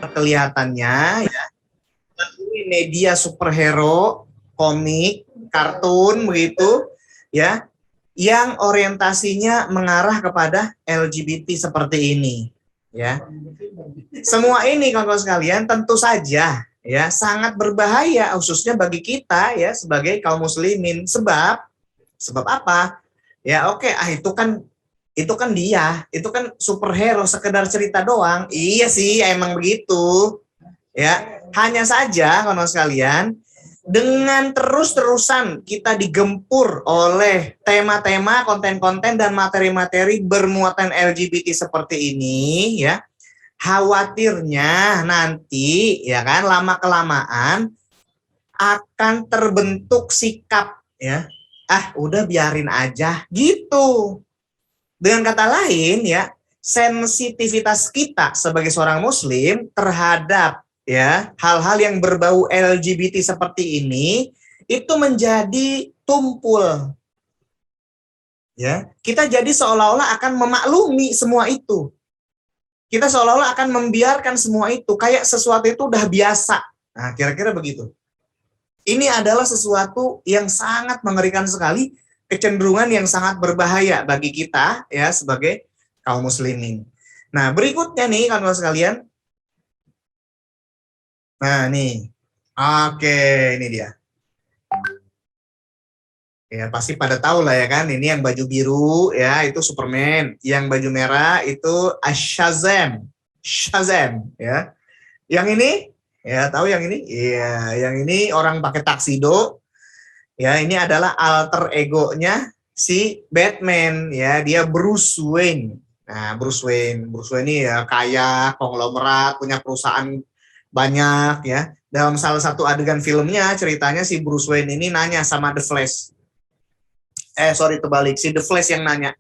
kelihatannya ya, ini media superhero, komik, kartun begitu ya, yang orientasinya mengarah kepada LGBT seperti ini ya. Semua ini kawan-kawan sekalian tentu saja ya sangat berbahaya khususnya bagi kita ya sebagai kaum muslimin. Sebab apa? Ya oke, itu kan dia, itu kan superhero sekedar cerita doang. Iya sih, emang begitu. Ya, hanya saja kawan sekalian, dengan terus-terusan kita digempur oleh tema-tema, konten-konten dan materi-materi bermuatan LGBT seperti ini ya, khawatirnya nanti ya kan lama kelamaan akan terbentuk sikap ya, udah biarin aja gitu. Dengan kata lain ya, sensitivitas kita sebagai seorang muslim terhadap ya hal-hal yang berbau LGBT seperti ini itu menjadi tumpul. Ya, kita jadi seolah-olah akan memaklumi semua itu. Kita seolah-olah akan membiarkan semua itu kayak sesuatu itu udah biasa. Nah, kira-kira begitu. Ini adalah sesuatu yang sangat mengerikan sekali, kecenderungan yang sangat berbahaya bagi kita ya sebagai kaum muslimin. Nah, berikutnya nih kawan-kawan sekalian. Nah, nih. Oke, ini dia. Ya, pasti pada tahu lah ya kan, ini yang baju biru ya itu Superman, yang baju merah itu Shazam. Shazam ya. Yang ini ya tahu yang ini? Iya, yang ini orang pakai taksido. Ya, ini adalah alter egonya si Batman ya, dia Bruce Wayne. Nah, Bruce Wayne ini ya kaya, konglomerat, punya perusahaan banyak ya. Dalam salah satu adegan filmnya ceritanya si Bruce Wayne ini nanya sama The Flash. Sorry terbalik, si The Flash yang nanya.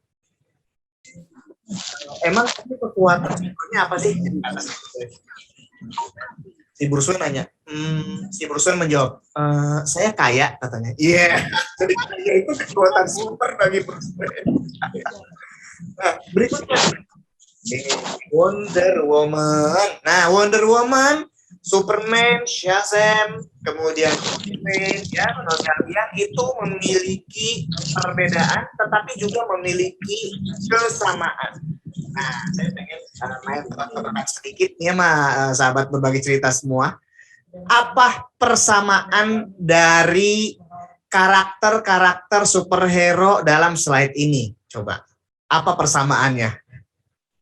Emang kekuatan sebenarnya apa sih? Si Bruce Wayne nanya. Si Bruce Wayne menjawab, saya kaya katanya. Iya, jadi kaya itu kekuatan super bagi Bruce Wayne. Nah, berikutnya Wonder Woman. Nah, Wonder Woman, Superman, Shazam, kemudian Superman, ya menurut kalian itu memiliki perbedaan, tetapi juga memiliki kesamaan. Nah, saya pengen main tebak-tebakan sedikit nih sama sahabat berbagi cerita semua. Apa persamaan dari karakter-karakter superhero dalam slide ini? Coba, apa persamaannya?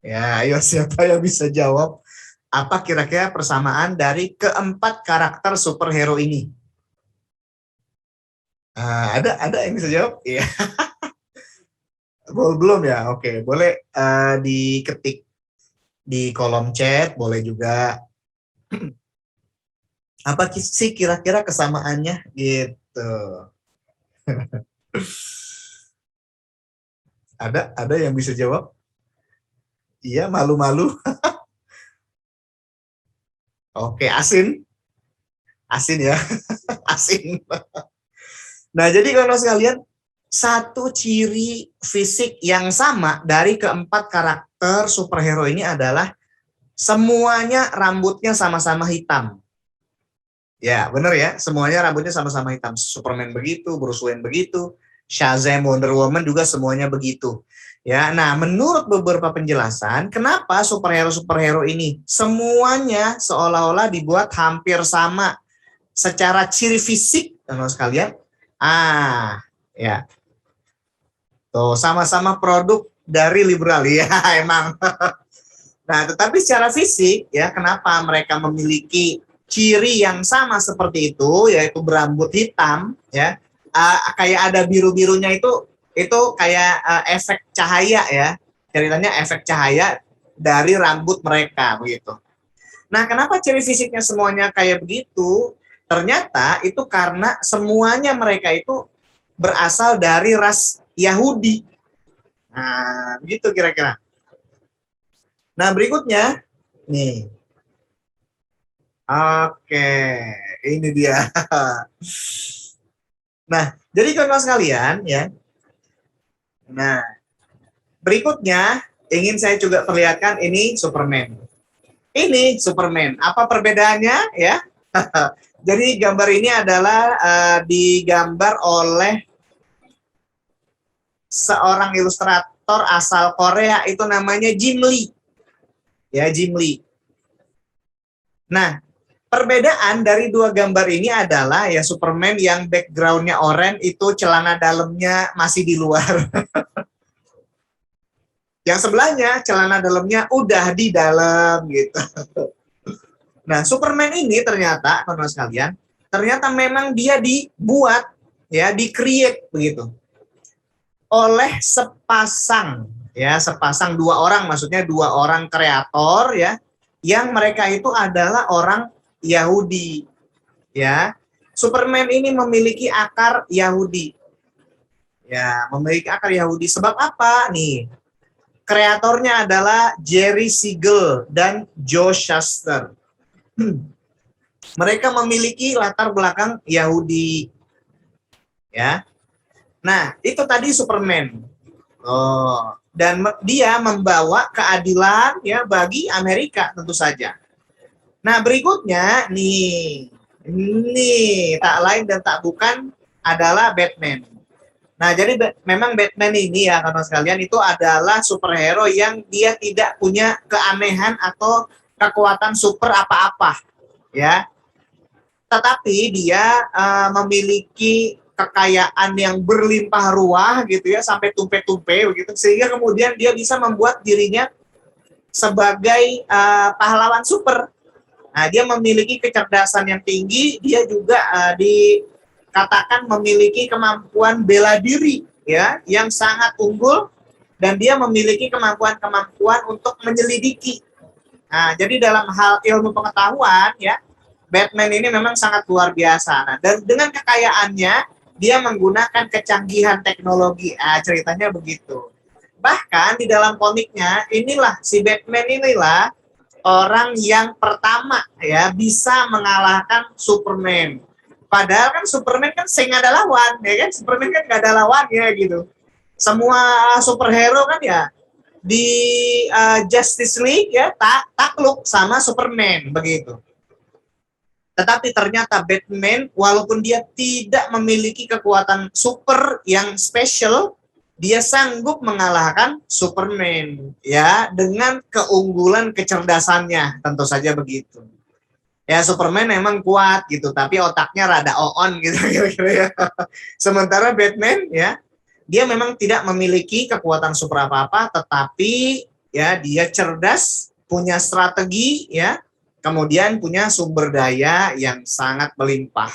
Ya, ayo siapa yang bisa jawab? Apa kira-kira persamaan dari keempat karakter superhero ini? Ada yang bisa jawab? Iya. Belum ya? Oke, boleh diketik di kolom chat, boleh juga. Apa sih kira-kira kesamaannya gitu? Ada yang bisa jawab? Iya, malu-malu. Oke, asin. Asin ya. Asin. Nah, jadi kalau sekalian, satu ciri fisik yang sama dari keempat karakter superhero ini adalah semuanya rambutnya sama-sama hitam. Ya, benar ya. Semuanya rambutnya sama-sama hitam. Superman begitu, Bruce Wayne begitu, Shazam, Wonder Woman juga semuanya begitu. Ya, nah menurut beberapa penjelasan, kenapa superhero-superhero ini semuanya seolah-olah dibuat hampir sama secara ciri fisik, teman-teman sekalian. Ya. Tuh, sama-sama produk dari liberal ya, emang. Nah, tetapi secara fisik ya, kenapa mereka memiliki ciri yang sama seperti itu, yaitu berambut hitam ya, kayak ada biru-birunya itu kayak efek cahaya ya, ceritanya efek cahaya dari rambut mereka begitu. Nah, kenapa ciri fisiknya semuanya kayak begitu? Ternyata itu karena semuanya mereka itu berasal dari ras Yahudi. Nah, begitu kira-kira. Nah, berikutnya nih. Oke, ini dia. Nah, jadi kawan-kawan sekalian ya. Nah, berikutnya ingin saya juga perlihatkan ini Superman. Ini Superman. Apa perbedaannya ya? Jadi gambar ini adalah digambar oleh seorang ilustrator asal Korea, itu namanya Jim Lee. Ya, Jim Lee. Nah, perbedaan dari dua gambar ini adalah ya Superman yang backgroundnya oranye itu celana dalamnya masih di luar. Yang sebelahnya celana dalamnya udah di dalam gitu. Nah, Superman ini ternyata, teman-teman sekalian, ternyata memang dia dibuat, ya, di-create begitu, oleh sepasang dua orang, maksudnya dua orang kreator ya, yang mereka itu adalah orang Yahudi, ya. Superman ini memiliki akar Yahudi, ya, memiliki akar Yahudi. Sebab apa nih? Kreatornya adalah Jerry Siegel dan Joe Shuster. Mereka memiliki latar belakang Yahudi, ya. Nah, itu tadi Superman. Oh, dan dia membawa keadilan ya bagi Amerika tentu saja. Nah, berikutnya nih tak lain dan tak bukan adalah Batman. Nah, jadi memang Batman ini ya kawan sekalian itu adalah superhero yang dia tidak punya keanehan atau kekuatan super apa-apa, ya. Tetapi dia memiliki kekayaan yang berlimpah ruah gitu ya, sampai tumpe-tumpe begitu, sehingga kemudian dia bisa membuat dirinya sebagai pahlawan super. Nah, dia memiliki kecerdasan yang tinggi, dia juga dikatakan memiliki kemampuan bela diri ya yang sangat unggul, dan dia memiliki kemampuan untuk menyelidiki. Nah, jadi dalam hal ilmu pengetahuan ya, Batman ini memang sangat luar biasa. Nah, dan dengan kekayaannya, dia menggunakan kecanggihan teknologi. Ceritanya begitu. Bahkan di dalam komiknya, inilah si Batman inilah orang yang pertama ya bisa mengalahkan Superman. Padahal kan Superman kan nggak ada lawan, ya kan? Superman kan nggak ada lawannya gitu. Semua superhero kan ya di Justice League ya takluk sama Superman begitu. Tetapi ternyata Batman, walaupun dia tidak memiliki kekuatan super yang spesial, dia sanggup mengalahkan Superman ya dengan keunggulan kecerdasannya, tentu saja begitu. Ya, Superman memang kuat gitu, tapi otaknya rada on gitu kira-kira ya. Sementara Batman ya, dia memang tidak memiliki kekuatan super apa-apa, tetapi ya dia cerdas, punya strategi ya, kemudian punya sumber daya yang sangat melimpah.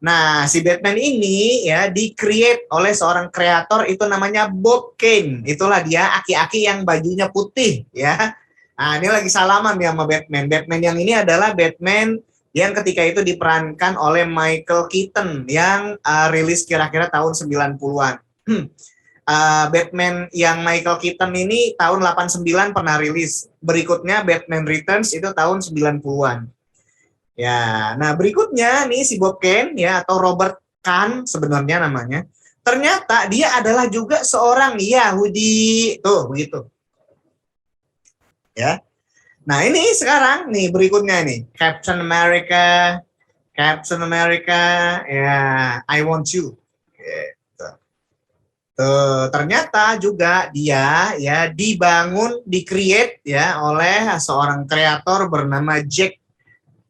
Nah, si Batman ini ya di-create oleh seorang kreator itu namanya Bob Kane. Itulah dia aki-aki yang bajunya putih ya. Nah, ini lagi salaman ya sama Batman. Batman yang ini adalah Batman yang ketika itu diperankan oleh Michael Keaton yang rilis kira-kira tahun 90-an. Batman yang Michael Keaton ini tahun 89 pernah rilis. Berikutnya Batman Returns itu tahun 90-an. Ya, nah berikutnya nih si Bob Kane ya atau Robert Kahn sebenarnya namanya. Ternyata dia adalah juga seorang Yahudi. Tuh, begitu. Ya. Nah, ini sekarang nih berikutnya nih, Captain America ya, I Want You. Gitu. Ternyata juga dia ya dibangun, di-create ya oleh seorang kreator bernama Jack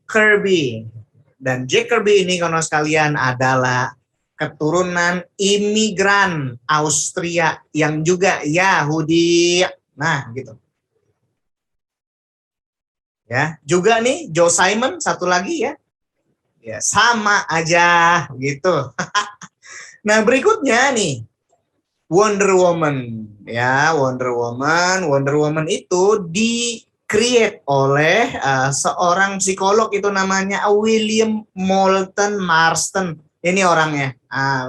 Kirby. Dan Jack Kirby ini kalau sekalian adalah keturunan imigran Austria yang juga Yahudi. Nah, gitu. Ya, juga nih Joe Simon satu lagi ya. Ya, sama aja gitu. Nah, berikutnya nih Wonder Woman ya, Wonder Woman itu di-create oleh seorang psikolog itu namanya William Moulton Marston. Ini orangnya.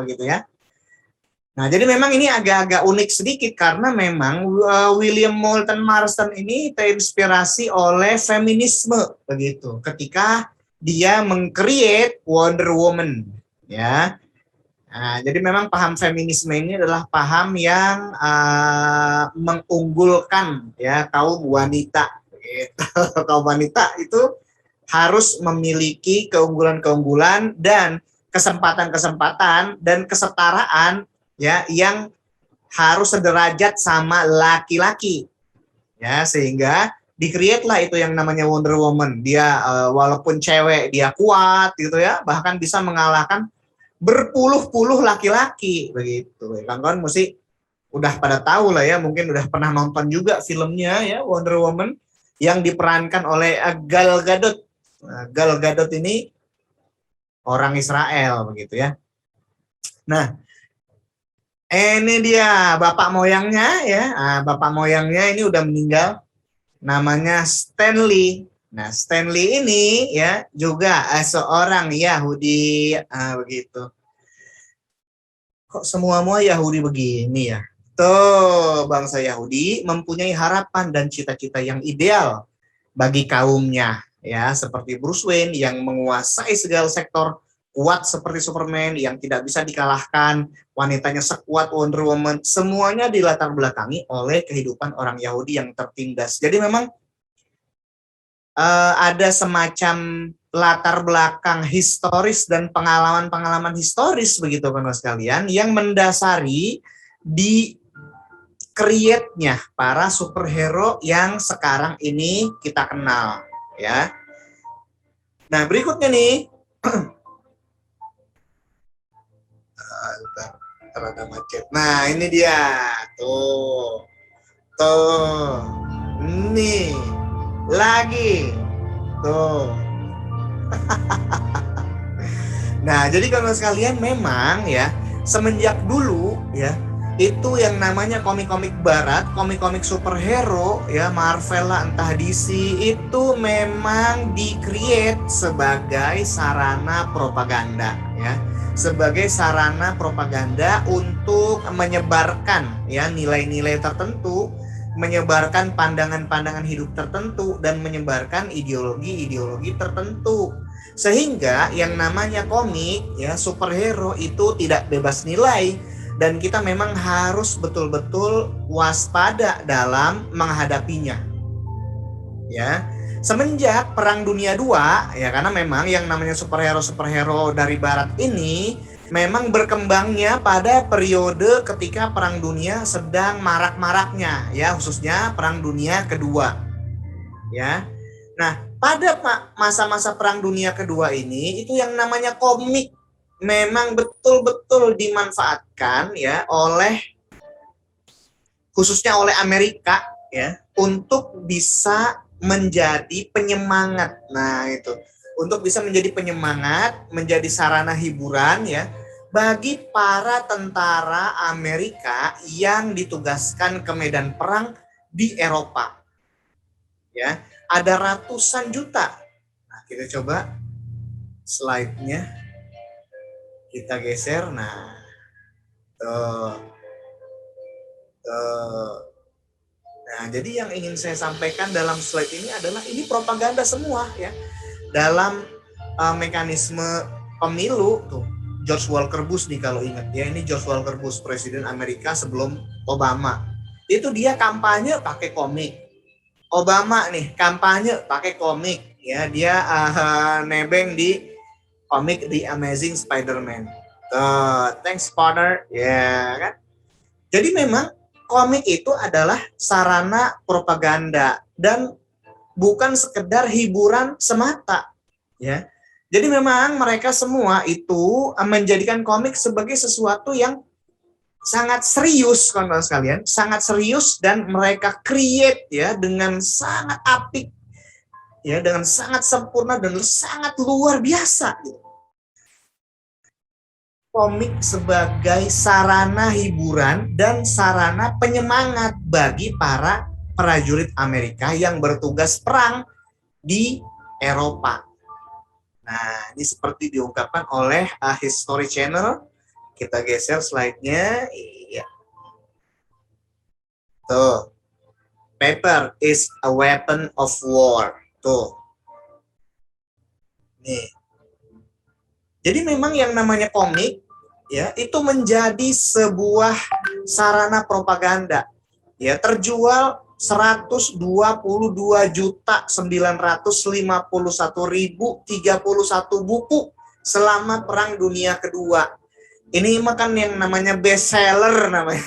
Begitu ya. Nah, jadi memang ini agak-agak unik sedikit karena memang William Moulton Marston ini terinspirasi oleh feminisme begitu. Ketika dia meng-create Wonder Woman ya. Nah, jadi memang paham feminisme ini adalah paham yang mengunggulkan ya kaum wanita Gitu. Kaum wanita itu harus memiliki keunggulan-keunggulan dan kesempatan-kesempatan dan kesetaraan ya yang harus sederajat sama laki-laki ya, sehingga di-create lah itu yang namanya Wonder Woman. Dia walaupun cewek dia kuat gitu ya, bahkan bisa mengalahkan berpuluh-puluh laki-laki begitu. Kawan-kawan mesti udah pada tahu lah ya, mungkin udah pernah nonton juga filmnya ya, Wonder Woman yang diperankan oleh Gal Gadot. Gal Gadot ini orang Israel begitu ya. Nah, ini dia bapak moyangnya ya. Bapak moyangnya ini udah meninggal, namanya Stanley. Nah, Stanley ini ya juga seorang Yahudi begitu. Kok semua Yahudi begini ya? Tuh, bangsa Yahudi mempunyai harapan dan cita-cita yang ideal bagi kaumnya ya, seperti Bruce Wayne yang menguasai segala sektor, kuat seperti Superman yang tidak bisa dikalahkan, wanitanya sekuat Wonder Woman, semuanya dilatar belakangi oleh kehidupan orang Yahudi yang tertindas. Jadi memang ada semacam latar belakang historis dan pengalaman-pengalaman historis begitu kan sekalian yang mendasari di create-nya para superhero yang sekarang ini kita kenal ya. Nah, berikutnya nih ada macet. Nah, ini dia. Tuh. Tuh. Nih. Lagi. Tuh. Nah, jadi kalau sekalian memang ya, semenjak dulu ya, itu yang namanya komik-komik barat, komik-komik superhero ya, Marvel lah entah DC, itu memang di-create sebagai sarana propaganda ya. Sebagai sarana propaganda untuk menyebarkan ya nilai-nilai tertentu, menyebarkan pandangan-pandangan hidup tertentu dan menyebarkan ideologi-ideologi tertentu. Sehingga yang namanya komik ya superhero itu tidak bebas nilai dan kita memang harus betul-betul waspada dalam menghadapinya. Ya. Semenjak Perang Dunia II ya, karena memang yang namanya superhero dari barat ini memang berkembangnya pada periode ketika Perang Dunia sedang marak-maraknya ya, khususnya Perang Dunia Kedua. Ya. Nah, pada masa-masa Perang Dunia Kedua ini itu yang namanya komik memang betul-betul dimanfaatkan ya oleh khususnya oleh Amerika ya untuk bisa menjadi penyemangat. Nah, itu untuk bisa menjadi penyemangat, menjadi sarana hiburan ya bagi para tentara Amerika yang ditugaskan ke medan perang di Eropa. Ya, ada ratusan juta. Nah, kita coba slide-nya kita geser. Nah, tuh. Nah, jadi yang ingin saya sampaikan dalam slide ini adalah ini propaganda semua ya. Dalam mekanisme pemilu tuh George Walker Bush nih kalau ingat ya, ini George Walker Bush presiden Amerika sebelum Obama. Itu dia kampanye pakai komik. Obama nih kampanye pakai komik ya, dia nebeng di komik The Amazing Spider-Man. Thanks partner ya kan. Jadi memang komik itu adalah sarana propaganda dan bukan sekedar hiburan semata ya. Jadi memang mereka semua itu menjadikan komik sebagai sesuatu yang sangat serius kawan-kawan sekalian, sangat serius dan mereka create ya dengan sangat apik ya, dengan sangat sempurna dan sangat luar biasa gitu. Komik sebagai sarana hiburan dan sarana penyemangat bagi para prajurit Amerika yang bertugas perang di Eropa. Nah, ini seperti diungkapkan oleh History Channel. Kita geser slide-nya. Iya. Tuh. Paper is a weapon of war. Tuh. Nih. Jadi memang yang namanya komik ya itu menjadi sebuah sarana propaganda ya, terjual 122.951.031 buku selama Perang Dunia Kedua. Ini makan yang namanya bestseller namanya.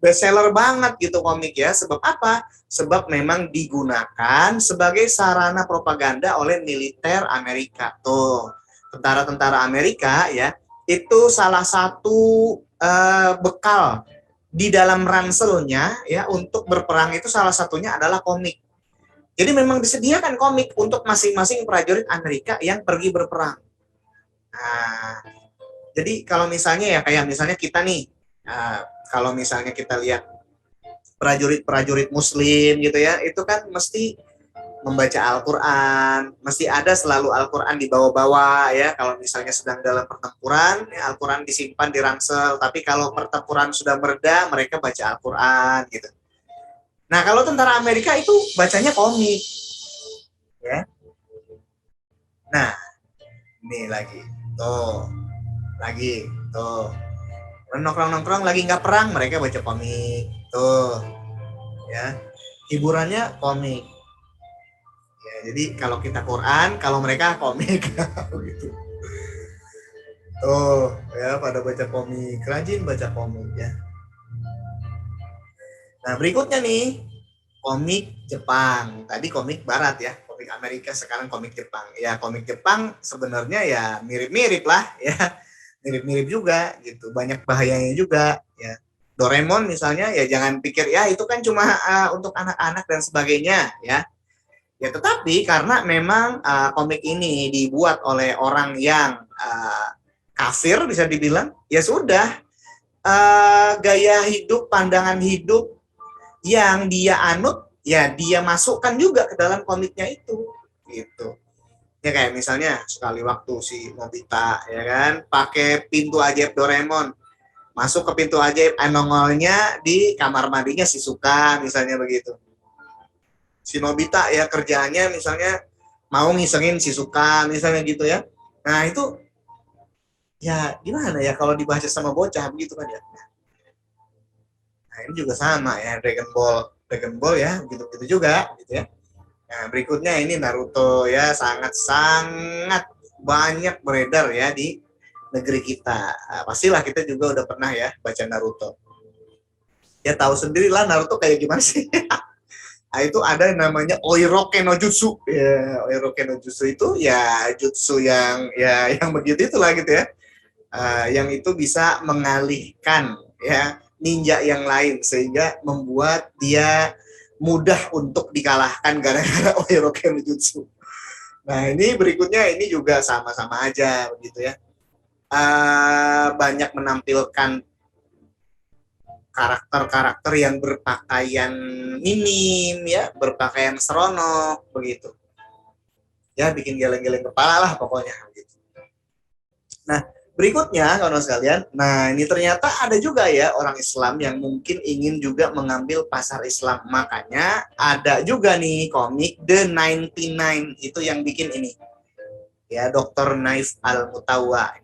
Bestseller banget gitu komik ya. Sebab apa? Sebab memang digunakan sebagai sarana propaganda oleh militer Amerika. Tuh, tentara-tentara Amerika ya, itu salah satu bekal di dalam ranselnya ya untuk berperang itu salah satunya adalah komik. Jadi memang disediakan komik untuk masing-masing prajurit Amerika yang pergi berperang. Nah, jadi kalau misalnya ya kayak misalnya kita nih, kalau misalnya kita lihat prajurit-prajurit Muslim gitu ya, itu kan mesti membaca Al-Quran, mesti ada selalu Al-Quran dibawa-bawa ya. Kalau misalnya sedang dalam pertempuran, ya Al-Quran disimpan di ransel. Tapi kalau pertempuran sudah mereda, mereka baca Al-Quran gitu. Nah kalau tentara Amerika itu bacanya komik, ya. Nah ini lagi, tuh, nongkrong-nongkrong lagi nggak perang, mereka baca komik, tuh, ya. Hiburannya komik. Ya, jadi kalau kita Quran, kalau mereka komik, gitu. Tuh, ya pada baca komik, rajin baca komik ya. Nah berikutnya nih, komik Jepang. Tadi komik Barat ya, komik Amerika, sekarang komik Jepang. Ya komik Jepang sebenarnya ya mirip-mirip lah ya, mirip-mirip juga gitu. Banyak bahayanya juga ya. Doraemon misalnya ya jangan pikir ya itu kan cuma untuk anak-anak dan sebagainya ya. Ya tetapi karena memang komik ini dibuat oleh orang yang kafir bisa dibilang, ya sudah gaya hidup, pandangan hidup yang dia anut, ya dia masukkan juga ke dalam komiknya itu, gitu. Ya kayak misalnya sekali waktu si Nobita, ya kan, pakai pintu ajaib Doraemon, masuk ke pintu ajaib, nongolnya di kamar mandinya Shizuka, misalnya begitu. Si Nobita ya kerjaannya misalnya mau ngisengin Shizuka, misalnya gitu ya. Nah itu ya gimana ya kalau dibaca sama bocah begitu kan ya. Nah ini juga sama ya, Dragon Ball ya, begitu-begitu juga gitu ya. Nah berikutnya ini Naruto ya, sangat-sangat banyak beredar ya di negeri kita. Nah, pastilah kita juga udah pernah ya baca Naruto. Ya tahu sendirilah Naruto kayak gimana sih. Nah, itu ada yang namanya Oiroke no Jutsu. Ya, Oiroke no Jutsu itu ya jutsu yang ya yang begitu itulah gitu ya. Yang itu bisa mengalihkan ya ninja yang lain sehingga membuat dia mudah untuk dikalahkan gara-gara Oiroke no Jutsu. Nah ini berikutnya ini juga sama-sama aja begitu ya. Banyak menampilkan karakter-karakter yang berpakaian minim ya, berpakaian seronok begitu. Ya bikin geleng-geleng kepala lah pokoknya gitu. Nah, berikutnya kawan sekalian, nah ini ternyata ada juga ya orang Islam yang mungkin ingin juga mengambil pasar Islam. Makanya ada juga nih komik The 99 itu yang bikin ini. Ya, Dr. Naif Al-Mutawa.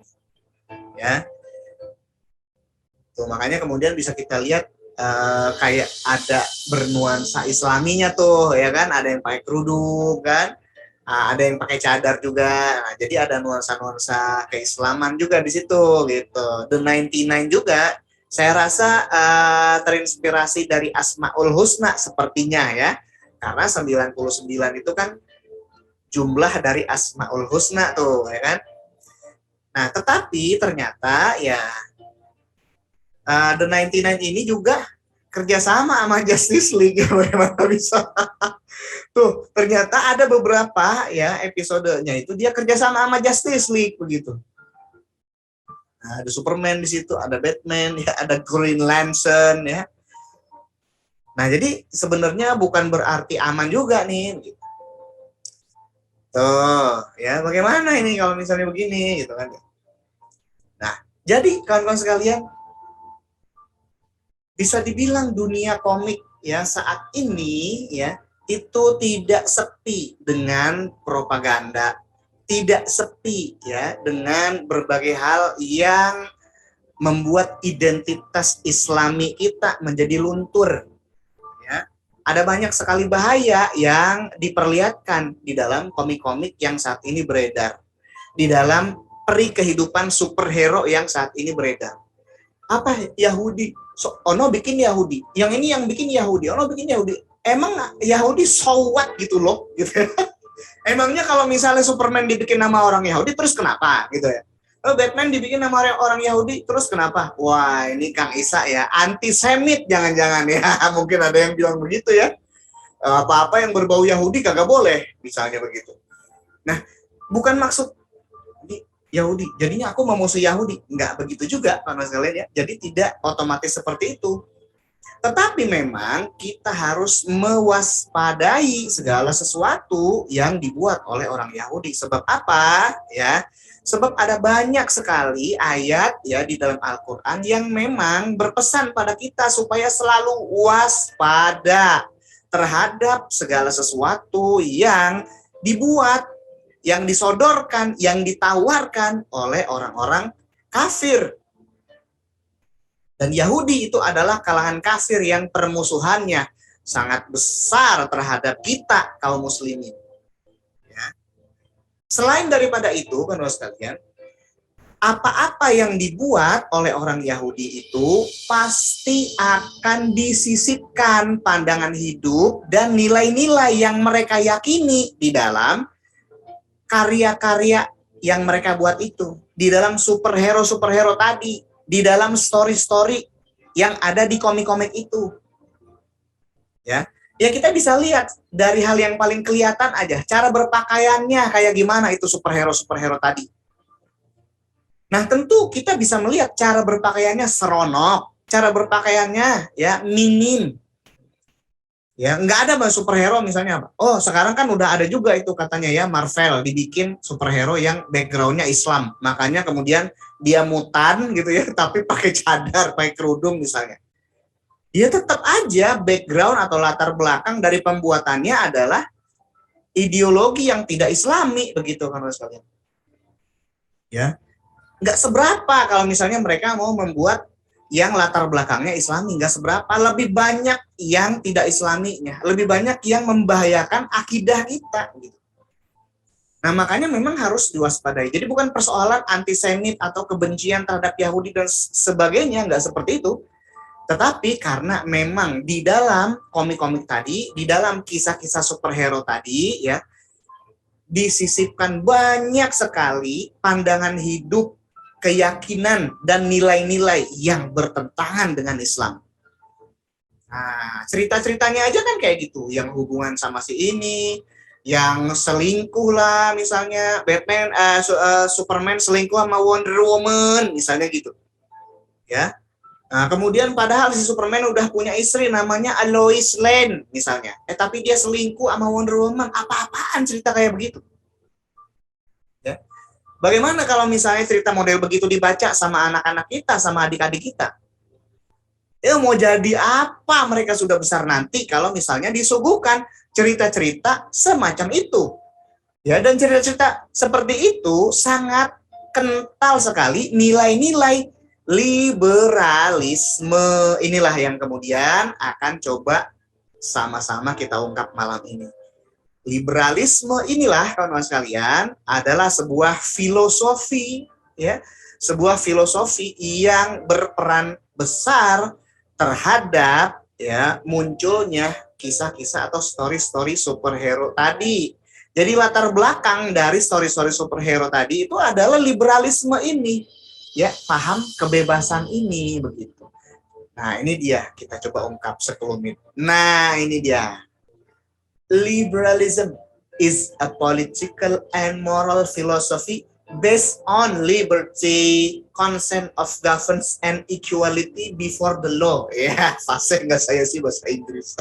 Ya. Tuh, makanya kemudian bisa kita lihat kayak ada bernuansa Islaminya tuh, ya kan? Ada yang pakai kerudung kan? Ada yang pakai cadar juga. Nah, jadi ada nuansa-nuansa keislaman juga di situ gitu. The 99 juga saya rasa terinspirasi dari Asmaul Husna sepertinya ya. Karena 99 itu kan jumlah dari Asmaul Husna tuh, ya kan? Nah, tetapi ternyata ya The 99 ini juga kerjasama sama Justice League. Bagaimana bisa? Tuh, ternyata ada beberapa ya episodenya itu dia kerjasama sama Justice League begitu. Nah, ada Superman di situ, ada Batman, ya, ada Green Lantern ya. Nah, jadi sebenarnya bukan berarti aman juga nih. Gitu. Tuh, ya bagaimana ini kalau misalnya begini gitu kan. Nah, jadi kawan-kawan sekalian, bisa dibilang dunia komik ya saat ini ya itu tidak sepi dengan propaganda, tidak sepi ya dengan berbagai hal yang membuat identitas Islami kita menjadi luntur ada banyak sekali bahaya yang diperlihatkan di dalam komik-komik yang saat ini beredar, di dalam peri kehidupan superhero yang saat ini beredar. Apa Yahudi? Ono bikin Yahudi, yang ini yang bikin Yahudi, Ono bikin Yahudi. Emang Yahudi so what gitu loh, gitu. Emangnya kalau misalnya Superman dibikin nama orang Yahudi, terus kenapa gitu ya? Batman dibikin nama orang Yahudi, terus kenapa? Wah, ini Kang Isa ya, antisemit jangan-jangan ya. Mungkin ada yang bilang begitu ya. Apa-apa yang berbau Yahudi kagak boleh, misalnya begitu. Nah, bukan maksud Yahudi, jadinya aku mau musuh Yahudi. Enggak begitu juga, Pak sekalian ya. Jadi tidak otomatis seperti itu. Tetapi memang kita harus mewaspadai segala sesuatu yang dibuat oleh orang Yahudi. Sebab apa? Ya, sebab ada banyak sekali ayat ya di dalam Al-Qur'an yang memang berpesan pada kita supaya selalu waspada terhadap segala sesuatu yang dibuat, yang disodorkan, yang ditawarkan oleh orang-orang kafir. Dan Yahudi itu adalah kalangan kafir yang permusuhannya sangat besar terhadap kita kaum muslimin. Ya. Selain daripada itu, kan sekalian, apa-apa yang dibuat oleh orang Yahudi itu pasti akan disisipkan pandangan hidup dan nilai-nilai yang mereka yakini di dalam karya-karya yang mereka buat itu, di dalam superhero-superhero tadi, di dalam story-story yang ada di komik-komik itu. Ya, kita bisa lihat dari hal yang paling kelihatan aja, cara berpakaiannya kayak gimana itu superhero-superhero tadi. Nah, tentu kita bisa melihat cara berpakaiannya seronok, cara berpakaiannya ya minim. Ya, nggak ada superhero misalnya apa. Oh, sekarang kan udah ada juga itu katanya ya, Marvel dibikin superhero yang backgroundnya Islam. Makanya kemudian dia mutan gitu ya, tapi pakai cadar, pakai kerudung misalnya. Ya tetap aja background atau latar belakang dari pembuatannya adalah ideologi yang tidak Islami begitu kan sekalian. Ya, nggak seberapa kalau misalnya mereka mau membuat yang latar belakangnya Islami, nggak seberapa, lebih banyak yang tidak Islaminya, lebih banyak yang membahayakan akidah kita. Gitu. Nah makanya memang harus diwaspadai. Jadi bukan persoalan antisemit atau kebencian terhadap Yahudi dan sebagainya, nggak seperti itu. Tetapi karena memang di dalam komik-komik tadi, di dalam kisah-kisah superhero tadi, ya disisipkan banyak sekali pandangan hidup, keyakinan, dan nilai-nilai yang bertentangan dengan Islam. Nah, cerita-ceritanya aja kan kayak gitu, yang hubungan sama si ini, yang selingkuh lah misalnya, Batman, Superman selingkuh sama Wonder Woman, misalnya gitu. Ya. Nah, kemudian padahal si Superman udah punya istri namanya Lois Lane misalnya. Tapi dia selingkuh sama Wonder Woman. Apa-apaan cerita kayak begitu? Ya. Bagaimana kalau misalnya cerita model begitu dibaca sama anak-anak kita, sama adik-adik kita? Mau jadi apa mereka sudah besar nanti kalau misalnya disuguhkan cerita-cerita semacam itu? Ya, dan cerita-cerita seperti itu sangat kental sekali nilai-nilai liberalisme. Inilah yang kemudian akan coba sama-sama kita ungkap malam ini. Liberalisme inilah kawan-kawan sekalian adalah sebuah filosofi, ya, sebuah filosofi yang berperan besar terhadap ya munculnya kisah-kisah atau story-story superhero tadi. Jadi latar belakang dari story-story superhero tadi itu adalah liberalisme ini. Ya, paham kebebasan ini begitu. Nah, ini dia kita coba ungkap sekelumit. Nah, ini dia. Liberalism is a political and moral philosophy based on liberty, consent of governments, and equality before the law. Ya, fasih nggak saya sih bahasa Inggris.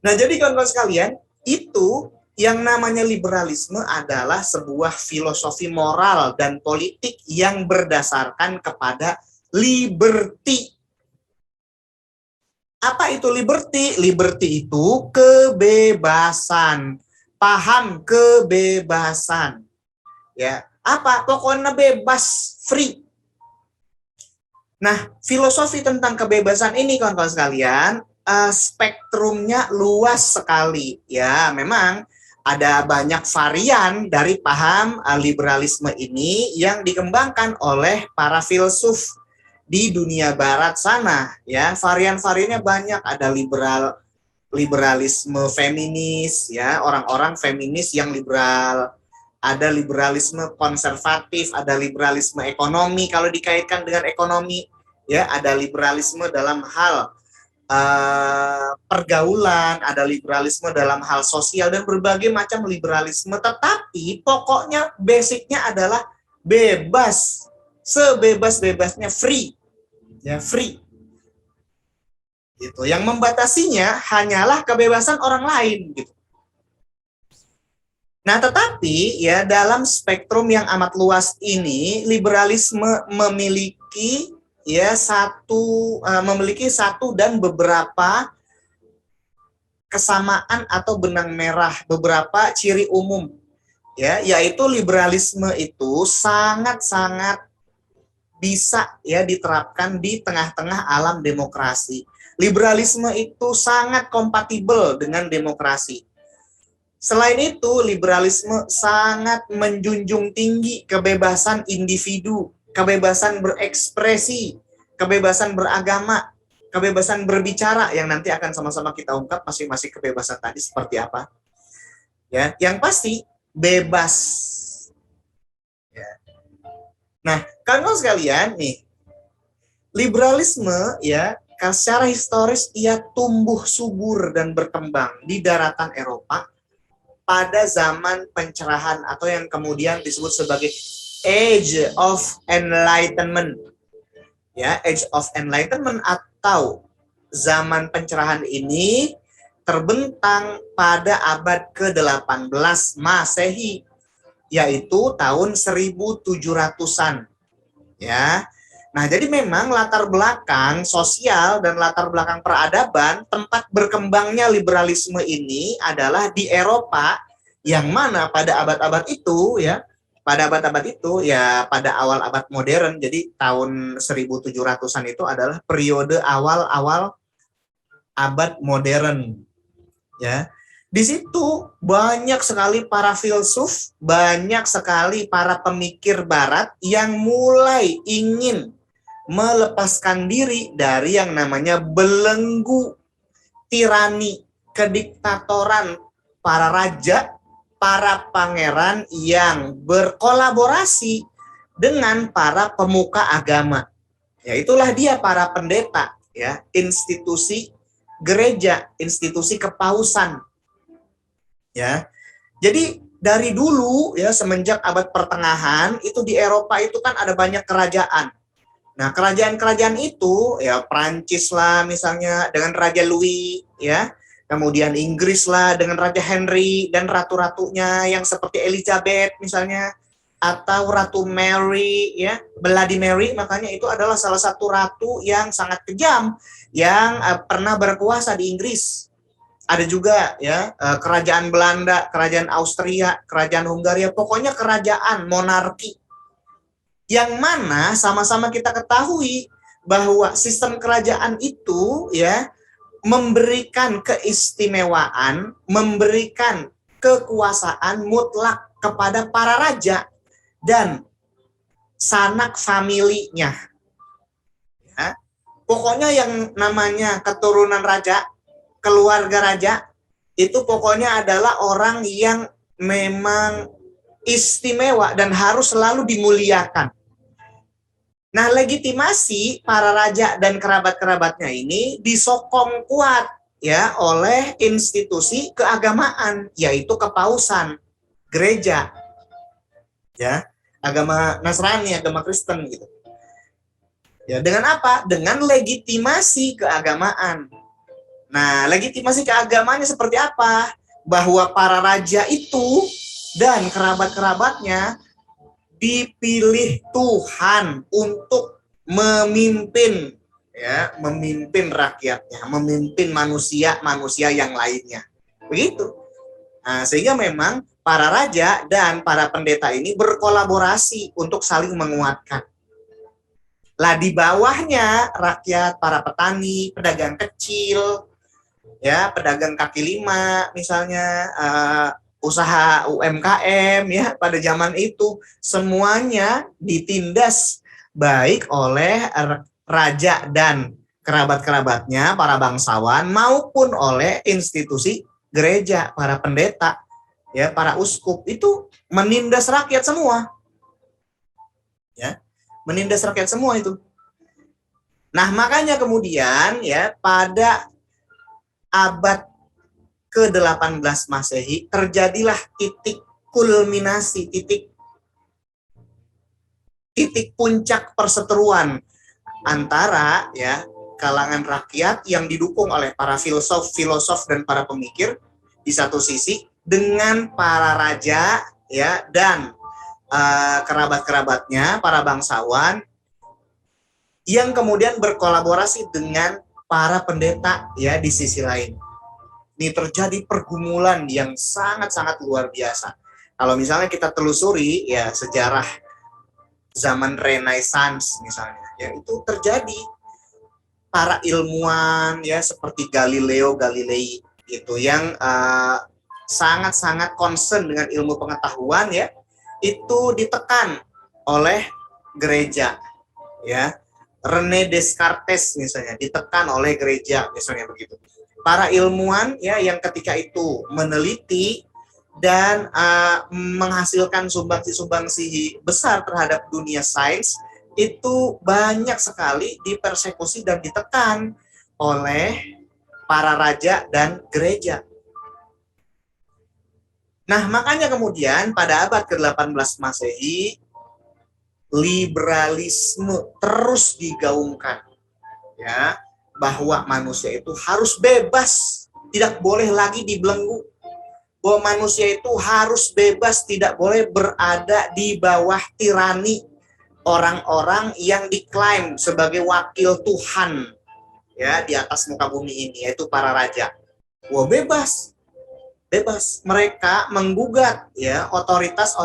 Nah, jadi kawan-kawan sekalian, itu yang namanya liberalisme adalah sebuah filosofi moral dan politik yang berdasarkan kepada liberty. Apa itu liberty? Liberty itu kebebasan. Paham kebebasan. Ya, apa? Pokoknya bebas, free. Nah, filosofi tentang kebebasan ini kawan-kawan sekalian spektrumnya luas sekali. Ya, memang ada banyak varian dari paham liberalisme ini yang dikembangkan oleh para filsuf di dunia barat sana. Ya, varian-variannya banyak. Ada liberalisme feminis, ya, orang-orang feminis yang liberal. Ada liberalisme konservatif, ada liberalisme ekonomi kalau dikaitkan dengan ekonomi, ya, ada liberalisme dalam hal pergaulan, ada liberalisme dalam hal sosial, dan berbagai macam liberalisme. Tetapi pokoknya basicnya adalah bebas, sebebas-bebasnya, free, ya, free. Gitu. Yang membatasinya hanyalah kebebasan orang lain. Gitu. Nah, tetapi ya dalam spektrum yang amat luas ini, liberalisme memiliki memiliki satu dan beberapa kesamaan atau benang merah, beberapa ciri umum, ya, yaitu liberalisme itu sangat-sangat bisa ya diterapkan di tengah-tengah alam demokrasi. Liberalisme itu sangat kompatibel dengan demokrasi. Selain itu, liberalisme sangat menjunjung tinggi kebebasan individu, kebebasan berekspresi, kebebasan beragama, kebebasan berbicara, yang nanti akan sama-sama kita ungkap masing-masing kebebasan tadi seperti apa. Ya, yang pasti bebas. Ya. Nah, kawan-kawan sekalian nih, liberalisme ya secara historis ia tumbuh subur dan berkembang di daratan Eropa pada zaman pencerahan atau yang kemudian disebut sebagai Age of Enlightenment. Ya, Age of Enlightenment atau zaman pencerahan ini terbentang pada abad ke-18 Masehi, yaitu tahun 1700-an. Ya. Nah, jadi memang latar belakang sosial dan latar belakang peradaban tempat berkembangnya liberalisme ini adalah di Eropa, yang mana pada abad-abad itu ya, pada awal abad modern, jadi tahun 1700-an itu adalah periode awal-awal abad modern. Ya. Di situ banyak sekali para filsuf, banyak sekali para pemikir barat yang mulai ingin melepaskan diri dari yang namanya belenggu tirani, kediktatoran para raja, para pangeran yang berkolaborasi dengan para pemuka agama. Ya, itulah dia para pendeta, ya, institusi gereja, institusi kepausan. Ya. Jadi dari dulu ya, semenjak abad pertengahan itu di Eropa itu kan ada banyak kerajaan. Nah, kerajaan-kerajaan itu ya Prancis lah misalnya dengan Raja Louis, ya. Kemudian Inggris lah dengan Raja Henry dan ratu-ratunya yang seperti Elizabeth misalnya, atau Ratu Mary, ya, Bloody Mary, makanya itu adalah salah satu ratu yang sangat kejam yang pernah berkuasa di Inggris. Ada juga ya kerajaan Belanda, kerajaan Austria, kerajaan Hungaria, pokoknya kerajaan monarki. Yang mana sama-sama kita ketahui bahwa sistem kerajaan itu ya memberikan keistimewaan, memberikan kekuasaan mutlak kepada para raja dan sanak familinya. Ya. Pokoknya yang namanya keturunan raja, keluarga raja, itu pokoknya adalah orang yang memang istimewa dan harus selalu dimuliakan. Nah, legitimasi para raja dan kerabat-kerabatnya ini disokong kuat ya oleh institusi keagamaan, yaitu kepausan, gereja. Ya, agama Nasrani, agama Kristen gitu. Ya, dengan apa? Dengan legitimasi keagamaan. Nah, legitimasi keagamaannya seperti apa? Bahwa para raja itu dan kerabat-kerabatnya dipilih Tuhan untuk memimpin ya, memimpin rakyatnya, memimpin manusia yang lainnya. Begitu. Nah, sehingga memang para raja dan para pendeta ini berkolaborasi untuk saling menguatkan. Lah di bawahnya rakyat, para petani, pedagang kecil, ya pedagang kaki lima misalnya, usaha UMKM ya pada zaman itu semuanya ditindas baik oleh raja dan kerabat-kerabatnya, para bangsawan maupun oleh institusi gereja, para pendeta, ya para uskup itu menindas rakyat semua, ya menindas rakyat semua itu. Nah makanya kemudian ya pada abad ke-18 Masehi terjadilah titik kulminasi, titik puncak perseteruan antara ya kalangan rakyat yang didukung oleh para filosof dan para pemikir di satu sisi dengan para raja ya dan kerabat-kerabatnya, para bangsawan yang kemudian berkolaborasi dengan para pendeta ya di sisi lain. Ini terjadi pergumulan yang sangat-sangat luar biasa. Kalau misalnya kita telusuri ya sejarah zaman Renaissance misalnya, ya itu terjadi para ilmuwan ya seperti Galileo Galilei itu yang sangat-sangat concern dengan ilmu pengetahuan ya, itu ditekan oleh gereja ya. René Descartes misalnya ditekan oleh gereja misalnya begitu. Para ilmuwan ya yang ketika itu meneliti dan menghasilkan sumbangsi-sumbangsi besar terhadap dunia sains itu banyak sekali dipersekusi dan ditekan oleh para raja dan gereja. Nah, makanya kemudian pada abad ke-18 Masehi liberalisme terus digaungkan ya, bahwa manusia itu harus bebas, tidak boleh lagi dibelenggu, bahwa manusia itu harus bebas, tidak boleh berada di bawah tirani orang-orang yang diklaim sebagai wakil Tuhan ya di atas muka bumi ini, yaitu para raja. Wah, bebas mereka menggugat ya otoritas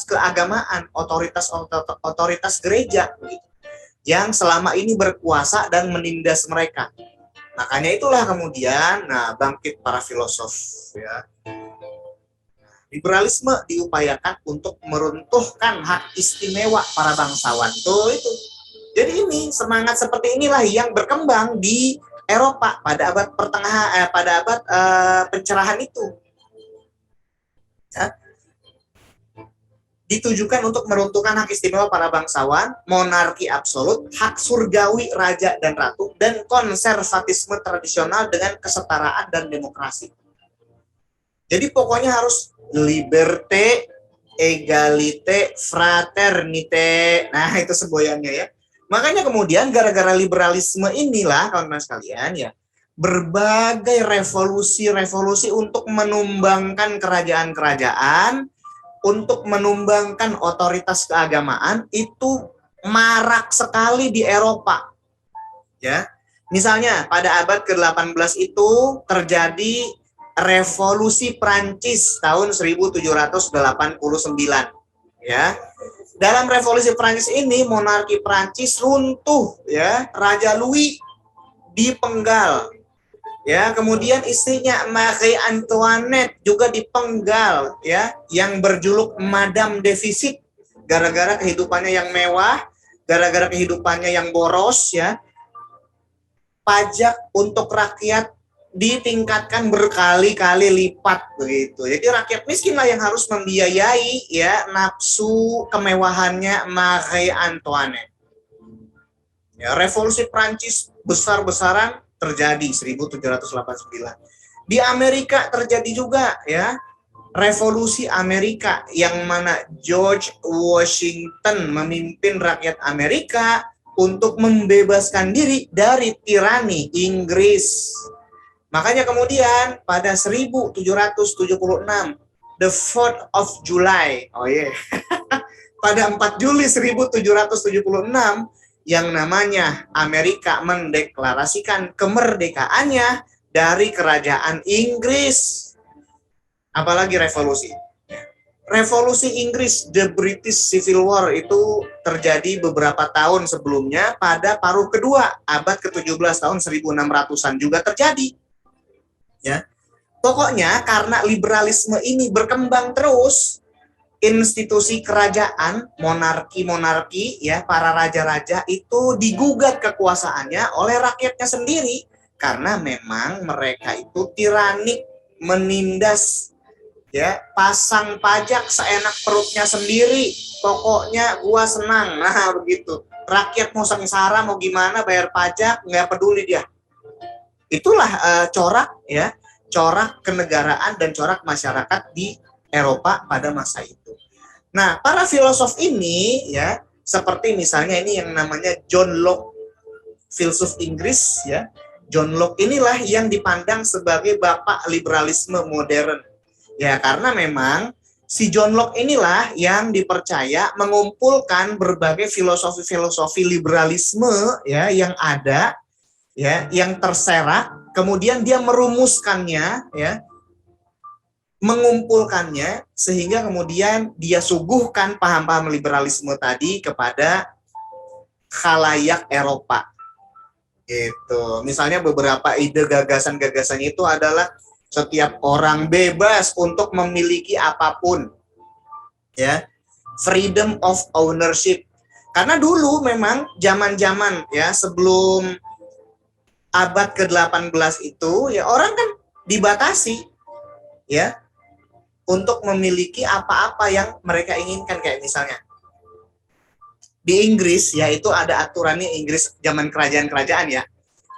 keagamaan, otoritas gereja yang selama ini berkuasa dan menindas mereka. Makanya itulah kemudian bangkit para filosof ya. Liberalisme diupayakan untuk meruntuhkan hak istimewa para bangsawan. Tuh itu. Jadi ini semangat seperti inilah yang berkembang di Eropa pada abad pertengahan, pada abad pencerahan itu. Ya. Ditujukan untuk meruntuhkan hak istimewa para bangsawan, monarki absolut, hak surgawi raja dan ratu, dan konservatisme tradisional dengan kesetaraan dan demokrasi. Jadi pokoknya harus liberté, égalité, fraternité. Nah itu semboyannya ya. Makanya kemudian gara-gara liberalisme inilah kawan-kawan sekalian ya, berbagai revolusi untuk menumbangkan kerajaan-kerajaan, untuk menumbangkan otoritas keagamaan itu marak sekali di Eropa. Ya. Misalnya pada abad ke-18 itu terjadi Revolusi Prancis tahun 1789. Ya. Dalam Revolusi Prancis ini monarki Prancis runtuh ya, Raja Louis dipenggal. Ya, kemudian istrinya Marie Antoinette juga dipenggal ya, yang berjuluk Madame Deficit gara-gara kehidupannya yang mewah, gara-gara kehidupannya yang boros ya. Pajak untuk rakyat ditingkatkan berkali-kali lipat begitu. Jadi rakyat miskin lah yang harus membiayai ya nafsu kemewahannya Marie Antoinette. Ya, Revolusi Prancis besar-besaran terjadi 1789. Di Amerika terjadi juga ya Revolusi Amerika yang mana George Washington memimpin rakyat Amerika untuk membebaskan diri dari tirani Inggris. Makanya kemudian pada 1776 the 4th of July, pada 4 Juli 1776 yang namanya Amerika mendeklarasikan kemerdekaannya dari kerajaan Inggris. Apalagi revolusi. Revolusi Inggris, the British Civil War itu terjadi beberapa tahun sebelumnya pada paruh kedua abad ke-17 tahun 1600-an juga terjadi. Ya, pokoknya karena liberalisme ini berkembang terus, institusi kerajaan, monarki-monarki, ya, para raja-raja itu digugat kekuasaannya oleh rakyatnya sendiri karena memang mereka itu tiranik, menindas, ya, pasang pajak seenak perutnya sendiri. Pokoknya gua senang. Nah, begitu. Rakyat mau sengsara mau gimana bayar pajak nggak peduli dia. Itulah corak, ya, corak kenegaraan dan corak masyarakat di Eropa pada masa itu. Nah, para filosof ini, ya, seperti misalnya ini yang namanya John Locke, filsuf Inggris, ya. John Locke inilah yang dipandang sebagai bapak liberalisme modern. Ya, karena memang si John Locke inilah yang dipercaya mengumpulkan berbagai filosofi-filosofi liberalisme, ya, yang ada, ya, yang terserak, kemudian dia merumuskannya, ya, mengumpulkannya sehingga kemudian dia suguhkan paham-paham liberalisme tadi kepada khalayak Eropa. Gitu. Misalnya beberapa ide gagasan-gagasannya itu adalah setiap orang bebas untuk memiliki apapun. Ya. Freedom of ownership. Karena dulu memang zaman-zaman, ya, sebelum abad ke-18 itu, ya, orang kan dibatasi, ya, untuk memiliki apa-apa yang mereka inginkan. Kayak misalnya di Inggris, ya, itu ada aturannya. Inggris zaman kerajaan-kerajaan, ya,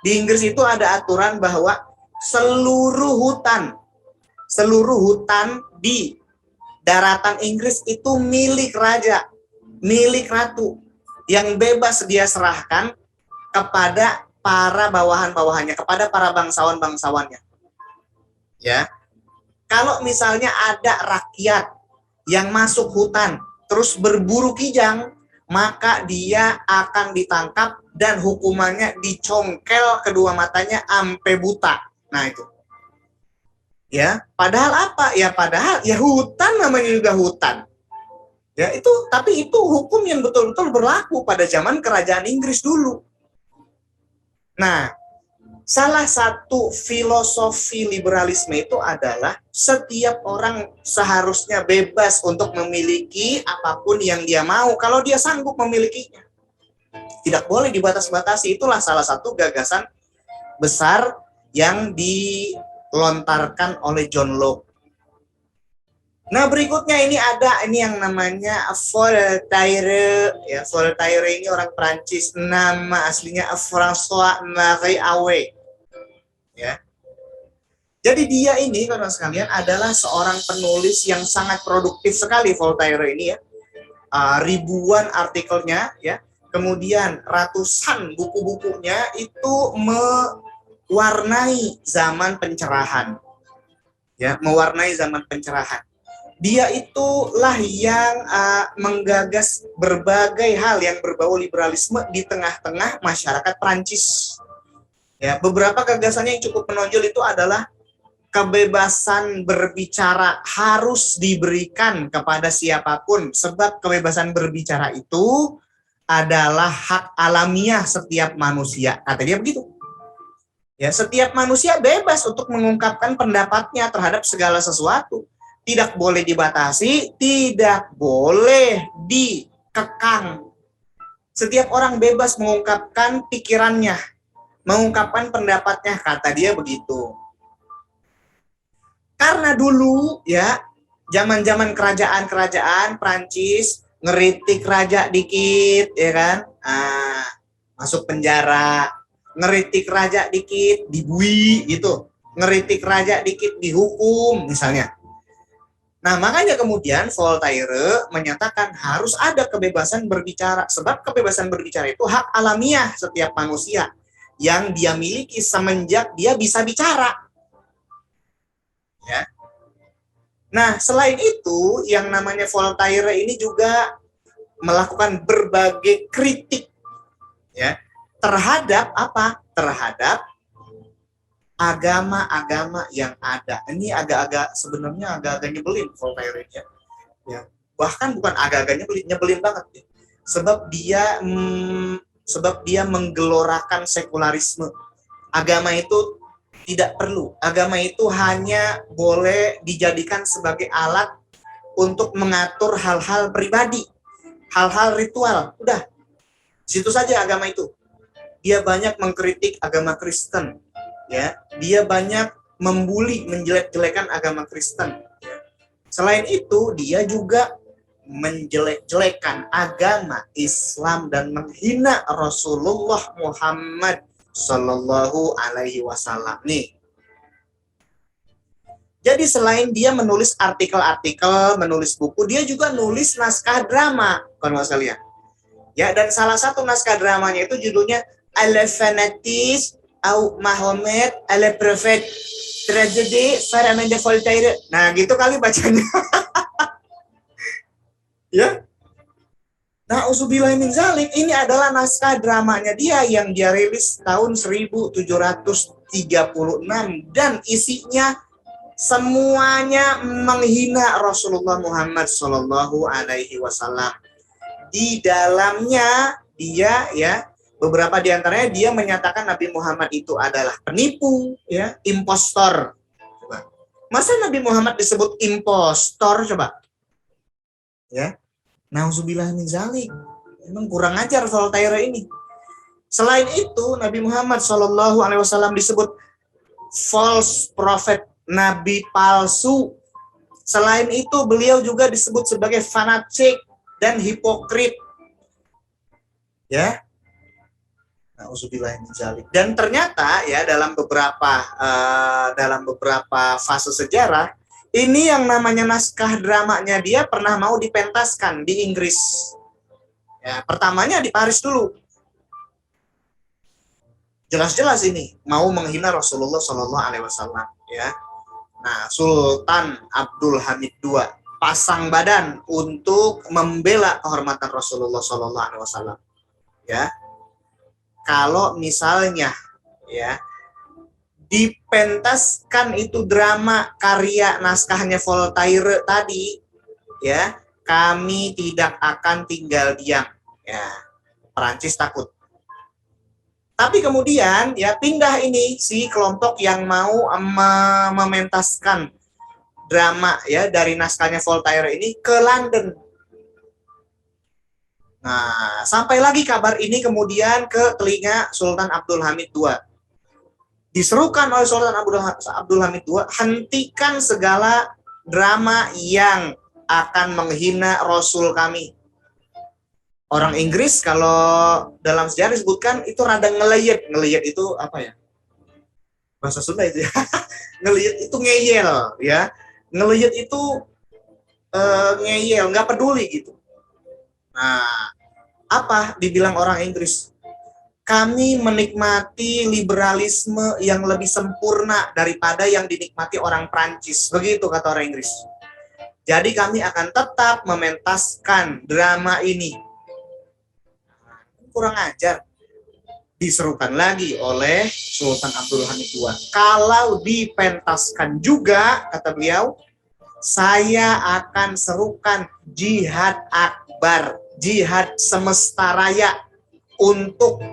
di Inggris itu ada aturan bahwa seluruh hutan di daratan Inggris itu milik raja, milik ratu, yang bebas dia serahkan kepada para bawahan-bawahannya, kepada para bangsawan-bangsawannya. Ya, kalau misalnya ada rakyat yang masuk hutan terus berburu kijang, maka dia akan ditangkap dan hukumannya dicongkel kedua matanya ampe buta. Nah, itu. Ya, padahal apa? Ya padahal ya hutan, namanya juga hutan. Ya, itu, tapi itu hukum yang betul-betul berlaku pada zaman kerajaan Inggris dulu. Nah, salah satu filosofi liberalisme itu adalah setiap orang seharusnya bebas untuk memiliki apapun yang dia mau kalau dia sanggup memilikinya. Tidak boleh dibatas-batasi. Itulah salah satu gagasan besar yang dilontarkan oleh John Locke. Nah, berikutnya ini ada yang namanya Voltaire. Ya, Voltaire ini orang Prancis, nama aslinya François-Marie Arouet. Ya. Jadi dia ini, kawan sekalian, adalah seorang penulis yang sangat produktif sekali, Voltaire ini, ya. Ribuan artikelnya, ya. Kemudian ratusan buku-bukunya itu mewarnai zaman pencerahan. Ya, mewarnai zaman pencerahan. Dia itulah yang menggagas berbagai hal yang berbau liberalisme di tengah-tengah masyarakat Prancis. Ya, beberapa gagasannya yang cukup menonjol itu adalah kebebasan berbicara harus diberikan kepada siapapun, sebab kebebasan berbicara itu adalah hak alamiah setiap manusia. Kata dia begitu. Ya, setiap manusia bebas untuk mengungkapkan pendapatnya terhadap segala sesuatu. Tidak boleh dibatasi, tidak boleh dikekang. Setiap orang bebas mengungkapkan pikirannya, mengungkapkan pendapatnya, kata dia begitu. Karena dulu, ya, zaman-zaman kerajaan-kerajaan Prancis ngeritik raja dikit, ya kan, masuk penjara, ngeritik raja dikit dibui gitu, ngeritik raja dikit dihukum misalnya. Nah, makanya kemudian Voltaire menyatakan harus ada kebebasan berbicara, sebab kebebasan berbicara itu hak alamiah setiap manusia yang dia miliki semenjak dia bisa bicara. Ya. Nah, selain itu, yang namanya Voltaire ini juga melakukan berbagai kritik, ya, terhadap apa? Terhadap agama-agama yang ada. Ini agak-agak sebenarnya agak-agak nyebelin Voltaire ya. Ya. Bahkan bukan agak-agak nyebelin banget ya. Sebab dia menggelorakan sekularisme. Agama itu Tidak perlu. Agama itu hanya boleh dijadikan sebagai alat untuk mengatur hal-hal pribadi, hal-hal ritual. Udah, situ saja agama itu. Dia banyak mengkritik agama Kristen, ya. Dia banyak membuli, menjelek-jelekan agama Kristen. Ya. Selain itu, dia juga menjelek-jelekan agama Islam dan menghina Rasulullah Muhammad Sallallahu Alaihi Wasallam. Nih, jadi selain dia menulis artikel-artikel, menulis buku, dia juga nulis naskah drama, kan sekalian. Ya, dan salah satu naskah dramanya itu judulnya Le Fanatisme au Mahomet le Prophète, tragedi Faramin de Voltaire. Nah, gitu kali bacanya. Ya. Nah, uzubillah min zalik, ini adalah naskah dramanya dia yang dia rilis tahun 1736 dan isinya semuanya menghina Rasulullah Muhammad Shallallahu Alaihi Wasallam. Di dalamnya dia, ya, beberapa di antaranya dia menyatakan Nabi Muhammad itu adalah penipu, ya, impostor. Coba. Masa Nabi Muhammad disebut impostor, coba? Ya. Nauzubillah min zalik. Emang kurang ajar Voltaire ini. Selain itu, Nabi Muhammad Shallallahu Alaihi Wasallam disebut false prophet, nabi palsu. Selain itu, beliau juga disebut sebagai fanatik dan hipokrit. Ya. Nauzubillah min zalik. Dan ternyata ya dalam beberapa fase sejarah, ini yang namanya naskah dramanya dia pernah mau dipentaskan di Inggris. Ya, pertamanya di Paris dulu. Jelas-jelas ini mau menghina Rasulullah Shallallahu Alaihi Wasallam. Ya, nah Sultan Abdul Hamid II pasang badan untuk membela kehormatan Rasulullah Shallallahu Alaihi Wasallam. Ya, kalau misalnya ya dipentaskan itu drama karya naskahnya Voltaire tadi, ya, kami tidak akan tinggal diam. Ya, Perancis takut. Tapi kemudian ya pindah ini si kelompok yang mau mementaskan drama ya dari naskahnya Voltaire ini ke London. Nah, sampai lagi kabar ini kemudian ke telinga Sultan Abdul Hamid II. Diserukan oleh Sultan Abdul Hamid II, hentikan segala drama yang akan menghina Rasul kami. Orang Inggris kalau dalam sejarah disebutkan itu rada ngeleyet. Ngeleyet itu apa ya? Bahasa Sunda itu ya. Ngeleyet itu ngeyel ya. Ngeleyet itu ngeyel, nggak peduli gitu. Nah, apa dibilang orang Inggris? Kami menikmati liberalisme yang lebih sempurna daripada yang dinikmati orang Prancis. Begitu kata orang Inggris. Jadi kami akan tetap mementaskan drama ini. Kurang ajar. Diserukan lagi oleh Sultan Abdul Hamid II. Kalau dipentaskan juga, kata beliau, saya akan serukan jihad akbar, jihad semesta raya untuk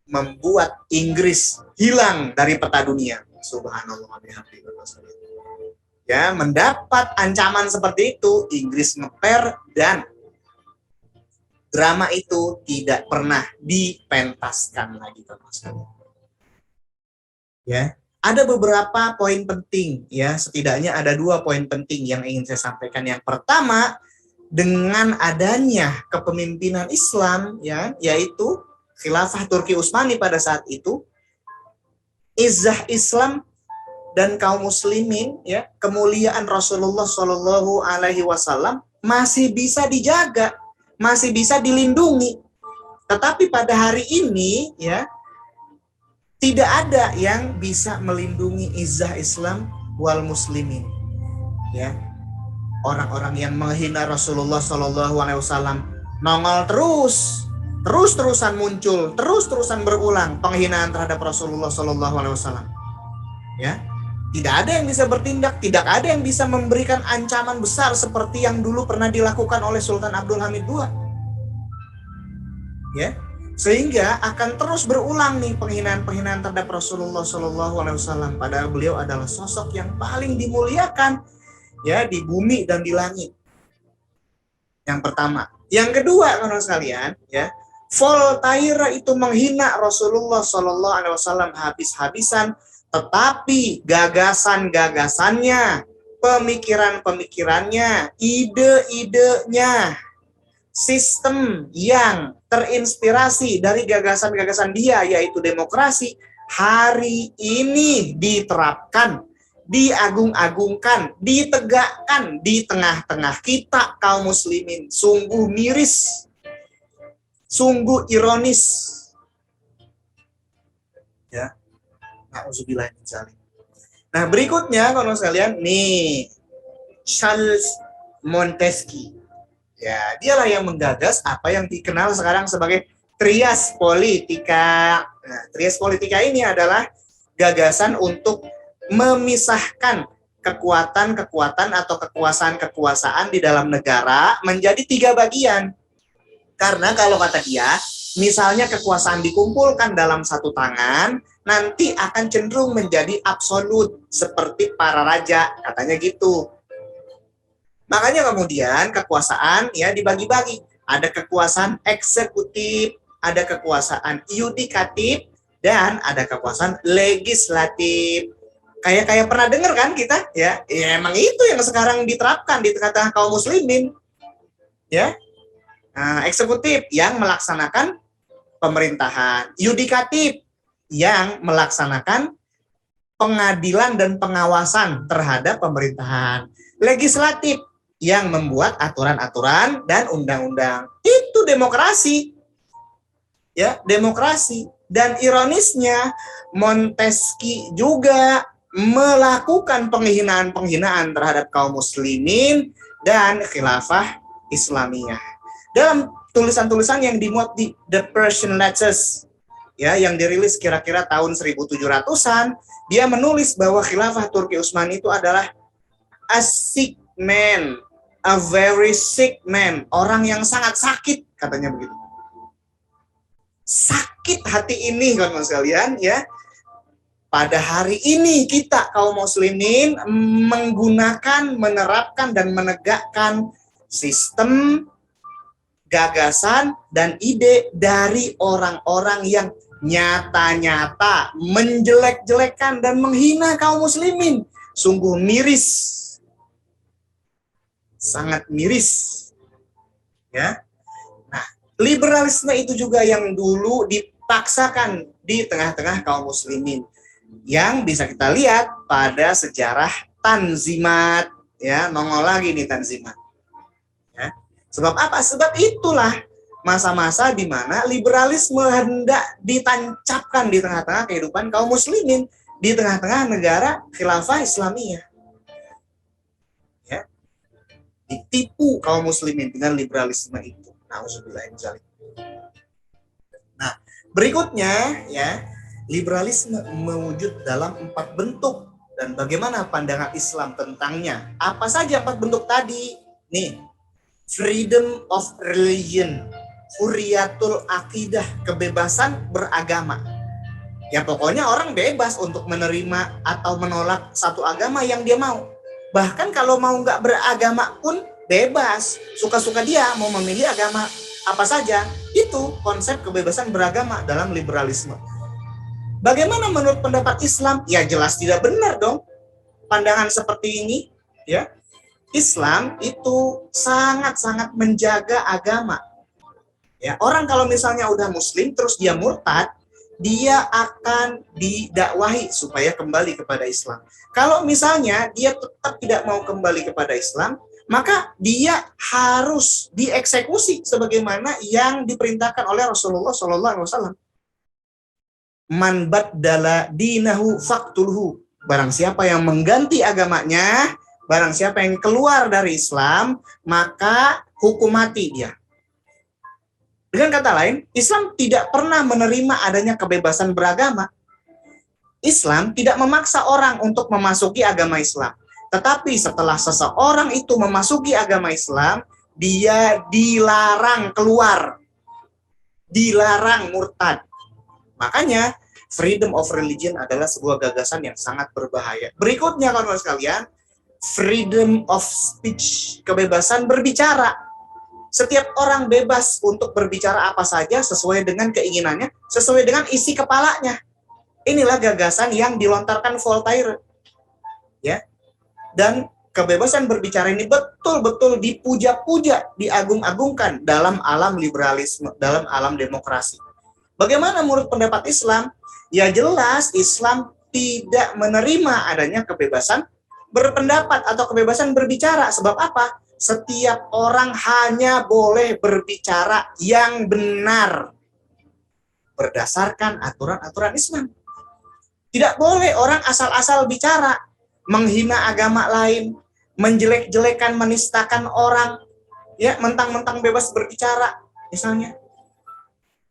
membuat Inggris hilang dari peta dunia. Subhanallah. Ya, mendapat ancaman seperti itu, Inggris ngeper dan drama itu tidak pernah dipentaskan lagi, teman-teman. Ya, ada beberapa poin penting ya, setidaknya ada 2 poin penting yang ingin saya sampaikan. Yang pertama, dengan adanya kepemimpinan Islam ya, yaitu Khilafah Turki Utsmani pada saat itu, izzah Islam dan kaum muslimin ya, kemuliaan Rasulullah Shallallahu Alaihi Wasallam masih bisa dijaga, masih bisa dilindungi. Tetapi pada hari ini ya tidak ada yang bisa melindungi izzah Islam wal muslimin. Ya. Orang-orang yang menghina Rasulullah Shallallahu Alaihi Wasallam nongol terus-terusan muncul, terus-terusan berulang penghinaan terhadap Rasulullah Shallallahu Alaihi Wasallam. Ya, tidak ada yang bisa bertindak, tidak ada yang bisa memberikan ancaman besar seperti yang dulu pernah dilakukan oleh Sultan Abdul Hamid II. Ya, Sehingga akan terus berulang nih penghinaan-penghinaan terhadap Rasulullah Shallallahu Alaihi Wasallam. Padahal beliau adalah sosok yang paling dimuliakan ya di bumi dan di langit. Yang pertama. Yang kedua, kawan sekalian, ya, Voltaire itu menghina Rasulullah Shallallahu Alaihi Wasallam habis-habisan, tetapi gagasan-gagasannya, pemikiran-pemikirannya, ide-idenya, sistem yang terinspirasi dari gagasan-gagasan dia, yaitu demokrasi, hari ini diterapkan, diagung-agungkan, ditegakkan di tengah-tengah kita kaum muslimin. Sungguh miris, sungguh ironis. Ya, na'udzubillah min dzalik. Nah, berikutnya kawan sekalian, nih Charles Montesquieu. Ya, dialah yang menggagas apa yang dikenal sekarang sebagai trias politika. Nah, trias politika ini adalah gagasan untuk memisahkan kekuatan-kekuatan atau kekuasaan-kekuasaan di dalam negara menjadi 3 bagian. Karena kalau kata dia, misalnya kekuasaan dikumpulkan dalam satu tangan, nanti akan cenderung menjadi absolut seperti para raja, katanya gitu. Makanya kemudian kekuasaan ya dibagi-bagi. Ada kekuasaan eksekutif, ada kekuasaan yudikatif, dan ada kekuasaan legislatif. Kayak pernah dengar kan kita? Ya emang itu yang sekarang diterapkan di tengah-tengah kaum muslimin. Ya, nah, eksekutif yang melaksanakan pemerintahan, yudikatif yang melaksanakan pengadilan dan pengawasan terhadap pemerintahan, legislatif yang membuat aturan-aturan dan undang-undang. Itu demokrasi. Ya, demokrasi. Dan ironisnya, Montesquieu juga melakukan penghinaan-penghinaan terhadap kaum muslimin dan khilafah Islamiyah. Dalam tulisan-tulisan yang dimuat di The Persian Letters, ya, yang dirilis kira-kira tahun 1700-an, dia menulis bahwa khilafah Turki Utsmani itu adalah a sick man, a very sick man, orang yang sangat sakit, katanya begitu. Sakit hati ini, kawan sekalian, ya. Pada hari ini kita kaum muslimin menggunakan, menerapkan dan menegakkan sistem, gagasan dan ide dari orang-orang yang nyata-nyata menjelek-jelekan dan menghina kaum muslimin. Sungguh miris. Sangat miris. Ya. Nah, liberalisme itu juga yang dulu dipaksakan di tengah-tengah kaum muslimin. Yang bisa kita lihat pada sejarah Tanzimat, ya, nongol lagi nih Tanzimat. Ya. Sebab apa? Sebab itulah masa-masa di mana liberalisme hendak ditancapkan di tengah-tengah kehidupan kaum muslimin, di tengah-tengah negara khilafah Islamiyah. Ya. Ditipu kaum muslimin dengan liberalisme itu. Nah, berikutnya, ya, liberalisme mewujud dalam 4 bentuk, dan bagaimana pandangan Islam tentangnya. Apa saja 4 bentuk tadi? Nih, freedom of religion, huriyatul akidah, kebebasan beragama. Ya pokoknya orang bebas untuk menerima atau menolak satu agama yang dia mau. Bahkan kalau mau nggak beragama pun bebas, suka-suka dia mau memilih agama apa saja. Itu konsep kebebasan beragama dalam liberalisme. Bagaimana menurut pendapat Islam? Ya jelas tidak benar dong pandangan seperti ini. Ya, Islam itu sangat-sangat menjaga agama. Ya, orang kalau misalnya udah Muslim terus dia murtad, dia akan didakwahi supaya kembali kepada Islam. Kalau misalnya dia tetap tidak mau kembali kepada Islam, maka dia harus dieksekusi sebagaimana yang diperintahkan oleh Rasulullah SAW. Man baddala dinahu faqtulhu. Barang siapa yang mengganti agamanya, barang siapa yang keluar dari Islam, maka hukum mati dia. Dengan kata lain, Islam tidak pernah menerima adanya kebebasan beragama. Islam tidak memaksa orang untuk memasuki agama Islam. Tetapi setelah seseorang itu memasuki agama Islam, dia dilarang keluar. dilarang murtad. Makanya freedom of religion adalah sebuah gagasan yang sangat berbahaya. Berikutnya kawan-kawan sekalian, freedom of speech, kebebasan berbicara. Setiap orang bebas untuk berbicara apa saja sesuai dengan keinginannya, sesuai dengan isi kepalanya. Inilah gagasan yang dilontarkan Voltaire. Ya. Dan kebebasan berbicara ini betul-betul dipuja-puja, diagung-agungkan dalam alam liberalisme, dalam alam demokrasi. Bagaimana menurut pendapat Islam? Ya jelas Islam tidak menerima adanya kebebasan berpendapat atau kebebasan berbicara. Sebab apa? Setiap orang hanya boleh berbicara yang benar berdasarkan aturan-aturan Islam. Tidak boleh orang asal-asal bicara, menghina agama lain, menjelek-jelekan, menistakan orang, ya mentang-mentang bebas berbicara, misalnya.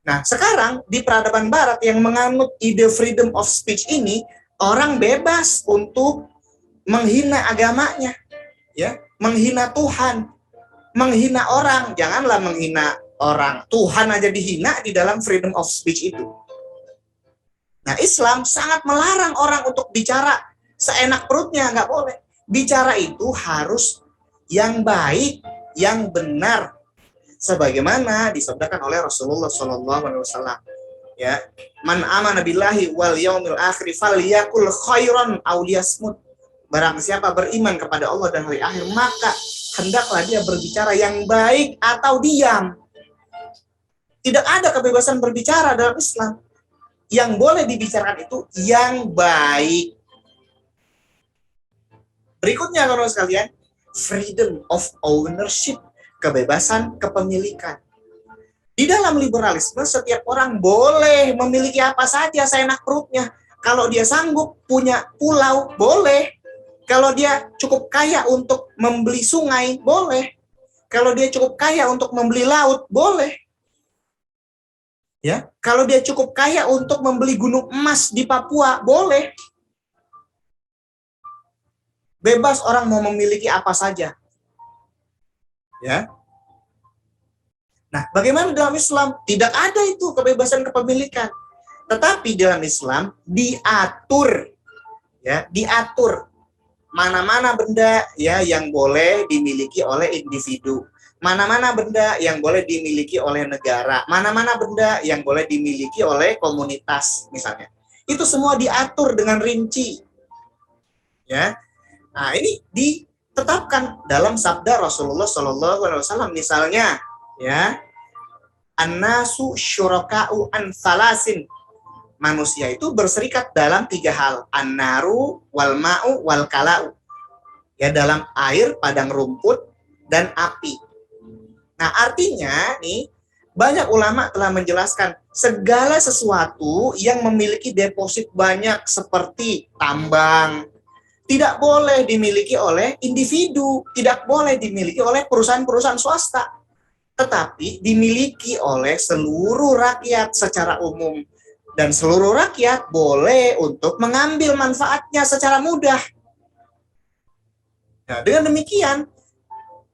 Nah, sekarang di peradaban Barat yang menganut ide freedom of speech ini, orang bebas untuk menghina agamanya, ya, menghina Tuhan, menghina orang. Janganlah menghina orang, Tuhan aja dihina di dalam freedom of speech itu. Nah, Islam sangat melarang orang untuk bicara seenak perutnya, nggak boleh. Bicara itu harus yang baik, yang benar, sebagaimana disabdakan oleh Rasulullah SAW. Ya, man amana billahi wal yaumil akhir falyakul khairan aw liyasmut. Barang siapa beriman kepada Allah dan hari akhir, maka hendaklah dia berbicara yang baik atau diam. Tidak ada kebebasan berbicara dalam Islam. Yang boleh dibicarakan itu yang baik. Berikutnya, kawan-kawan sekalian, freedom of ownership, kebebasan kepemilikan. Di dalam liberalisme, setiap orang boleh memiliki apa saja seenak perutnya. Kalau dia sanggup punya pulau, boleh. Kalau dia cukup kaya untuk membeli sungai, boleh. Kalau dia cukup kaya untuk membeli laut, boleh. Ya, kalau dia cukup kaya untuk membeli gunung emas di Papua, boleh. Bebas orang mau memiliki apa saja. Ya. Nah, bagaimana dalam Islam? Tidak ada itu kebebasan kepemilikan. Tetapi dalam Islam diatur, ya, diatur mana-mana benda ya yang boleh dimiliki oleh individu, mana-mana benda yang boleh dimiliki oleh negara, mana-mana benda yang boleh dimiliki oleh komunitas, misalnya. Itu semua diatur dengan rinci. Ya. Nah, ini ditetapkan dalam sabda Rasulullah SAW, misalnya, ya, an-nasu syuraka'u an salasin. Manusia itu berserikat dalam 3 hal, an-naru wal ma'u wal kala'u. Ya, dalam air, padang rumput, dan api. Nah, artinya nih, banyak ulama telah menjelaskan segala sesuatu yang memiliki deposit banyak seperti tambang tidak boleh dimiliki oleh individu, tidak boleh dimiliki oleh perusahaan-perusahaan swasta, tetapi dimiliki oleh seluruh rakyat secara umum. Dan seluruh rakyat boleh untuk mengambil manfaatnya secara mudah. Nah, dengan demikian,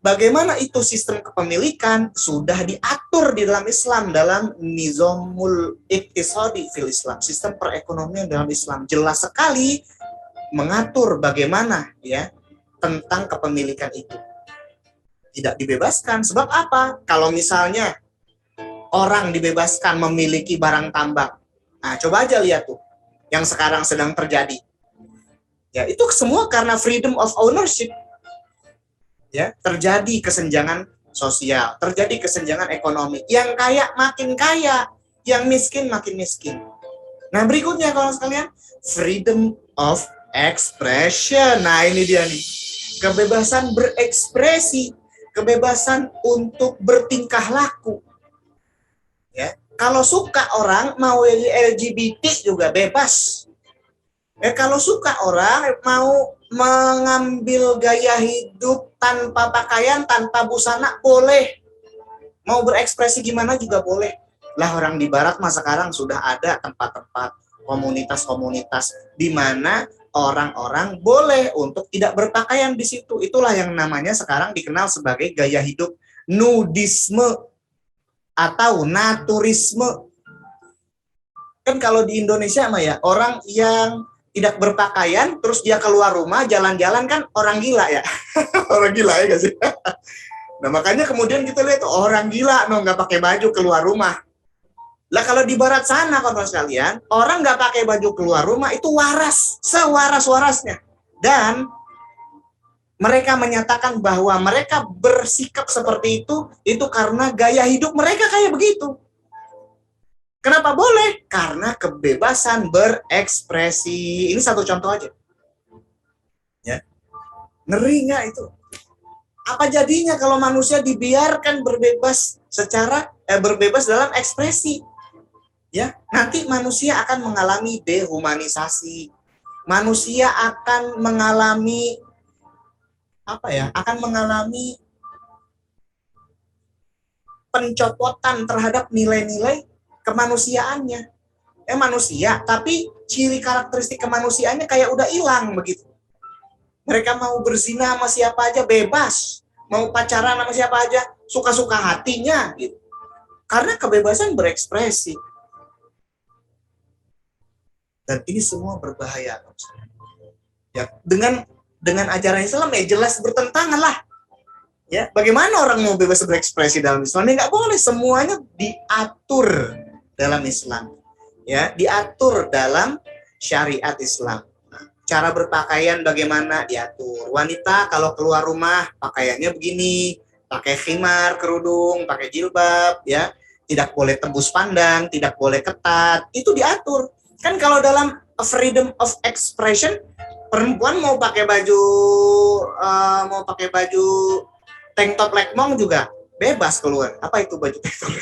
bagaimana itu sistem kepemilikan sudah diatur di dalam Islam, dalam nizamul iqtisadi fil Islam, sistem perekonomian dalam Islam. Jelas sekali mengatur bagaimana ya tentang kepemilikan itu. Tidak dibebaskan. Sebab apa? Kalau misalnya orang dibebaskan memiliki barang tambang, nah coba aja lihat tuh yang sekarang sedang terjadi. Ya, itu semua karena freedom of ownership. Ya, terjadi kesenjangan sosial, terjadi kesenjangan ekonomi. Yang kaya makin kaya, yang miskin makin miskin. Nah, berikutnya kalau sekalian, freedom of expression. Nah, ini dia nih. Kebebasan berekspresi, kebebasan untuk bertingkah laku. Ya, kalau suka orang mau LGBT juga bebas. Kalau suka orang mau mengambil gaya hidup tanpa pakaian, tanpa busana, boleh. Mau berekspresi gimana juga boleh. Lah, orang di barat mah sekarang sudah ada tempat-tempat, komunitas-komunitas di mana orang-orang boleh untuk tidak berpakaian di situ. Itulah yang namanya sekarang dikenal sebagai gaya hidup nudisme. atau naturisme. Kan kalau di Indonesia mah ya, orang yang tidak berpakaian terus dia keluar rumah jalan-jalan kan orang gila ya. Orang gila ya gak sih? Nah makanya kemudian kita lihat orang gila no nggak pakai baju keluar rumah. Lah kalau di barat sana kawan sekalian, orang nggak pakai baju keluar rumah itu waras, sewaras-warasnya. Dan mereka menyatakan bahwa mereka bersikap seperti itu karena gaya hidup mereka kayak begitu. Kenapa boleh? Karena kebebasan berekspresi. Ini satu contoh aja. Ya. Ngeri nggak itu? Apa jadinya kalau manusia dibiarkan berbebas dalam ekspresi? Ya, nanti manusia akan mengalami dehumanisasi. Manusia akan mengalami apa ya? Akan mengalami pencopotan terhadap nilai-nilai kemanusiaannya. Manusia, tapi ciri karakteristik kemanusiaannya kayak udah hilang begitu. Mereka mau berzina sama siapa aja bebas, mau pacaran sama siapa aja suka-suka hatinya gitu. Karena kebebasan berekspresi. Dan ini semua berbahaya. Ya, dengan ajaran Islam ya jelas bertentangan lah. Ya, bagaimana orang mau bebas berekspresi dalam Islam? Ya nggak boleh, semuanya diatur dalam Islam. Ya, diatur dalam syariat Islam. Cara berpakaian bagaimana diatur. Wanita kalau keluar rumah pakaiannya begini, pakai khimar, kerudung, pakai jilbab, ya. Tidak boleh tembus pandang, tidak boleh ketat, itu diatur. Kan kalau dalam freedom of expression, perempuan mau pakai baju tank top lekmong juga bebas keluar. Apa itu baju tank top?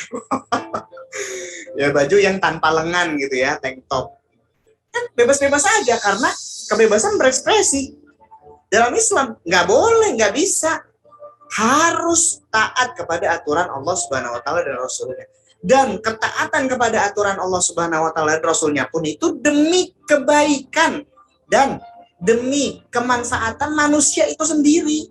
Ya baju yang tanpa lengan gitu ya, tank top. Kan bebas-bebas aja karena kebebasan berekspresi. Dalam Islam nggak boleh, nggak bisa, harus taat kepada aturan Allah Subhanahu Wa Taala dan Rasulnya. Dan ketaatan kepada aturan Allah Subhanahu Wa Taala dan Rasulnya pun itu demi kebaikan dan demi kemanfaatan manusia itu sendiri.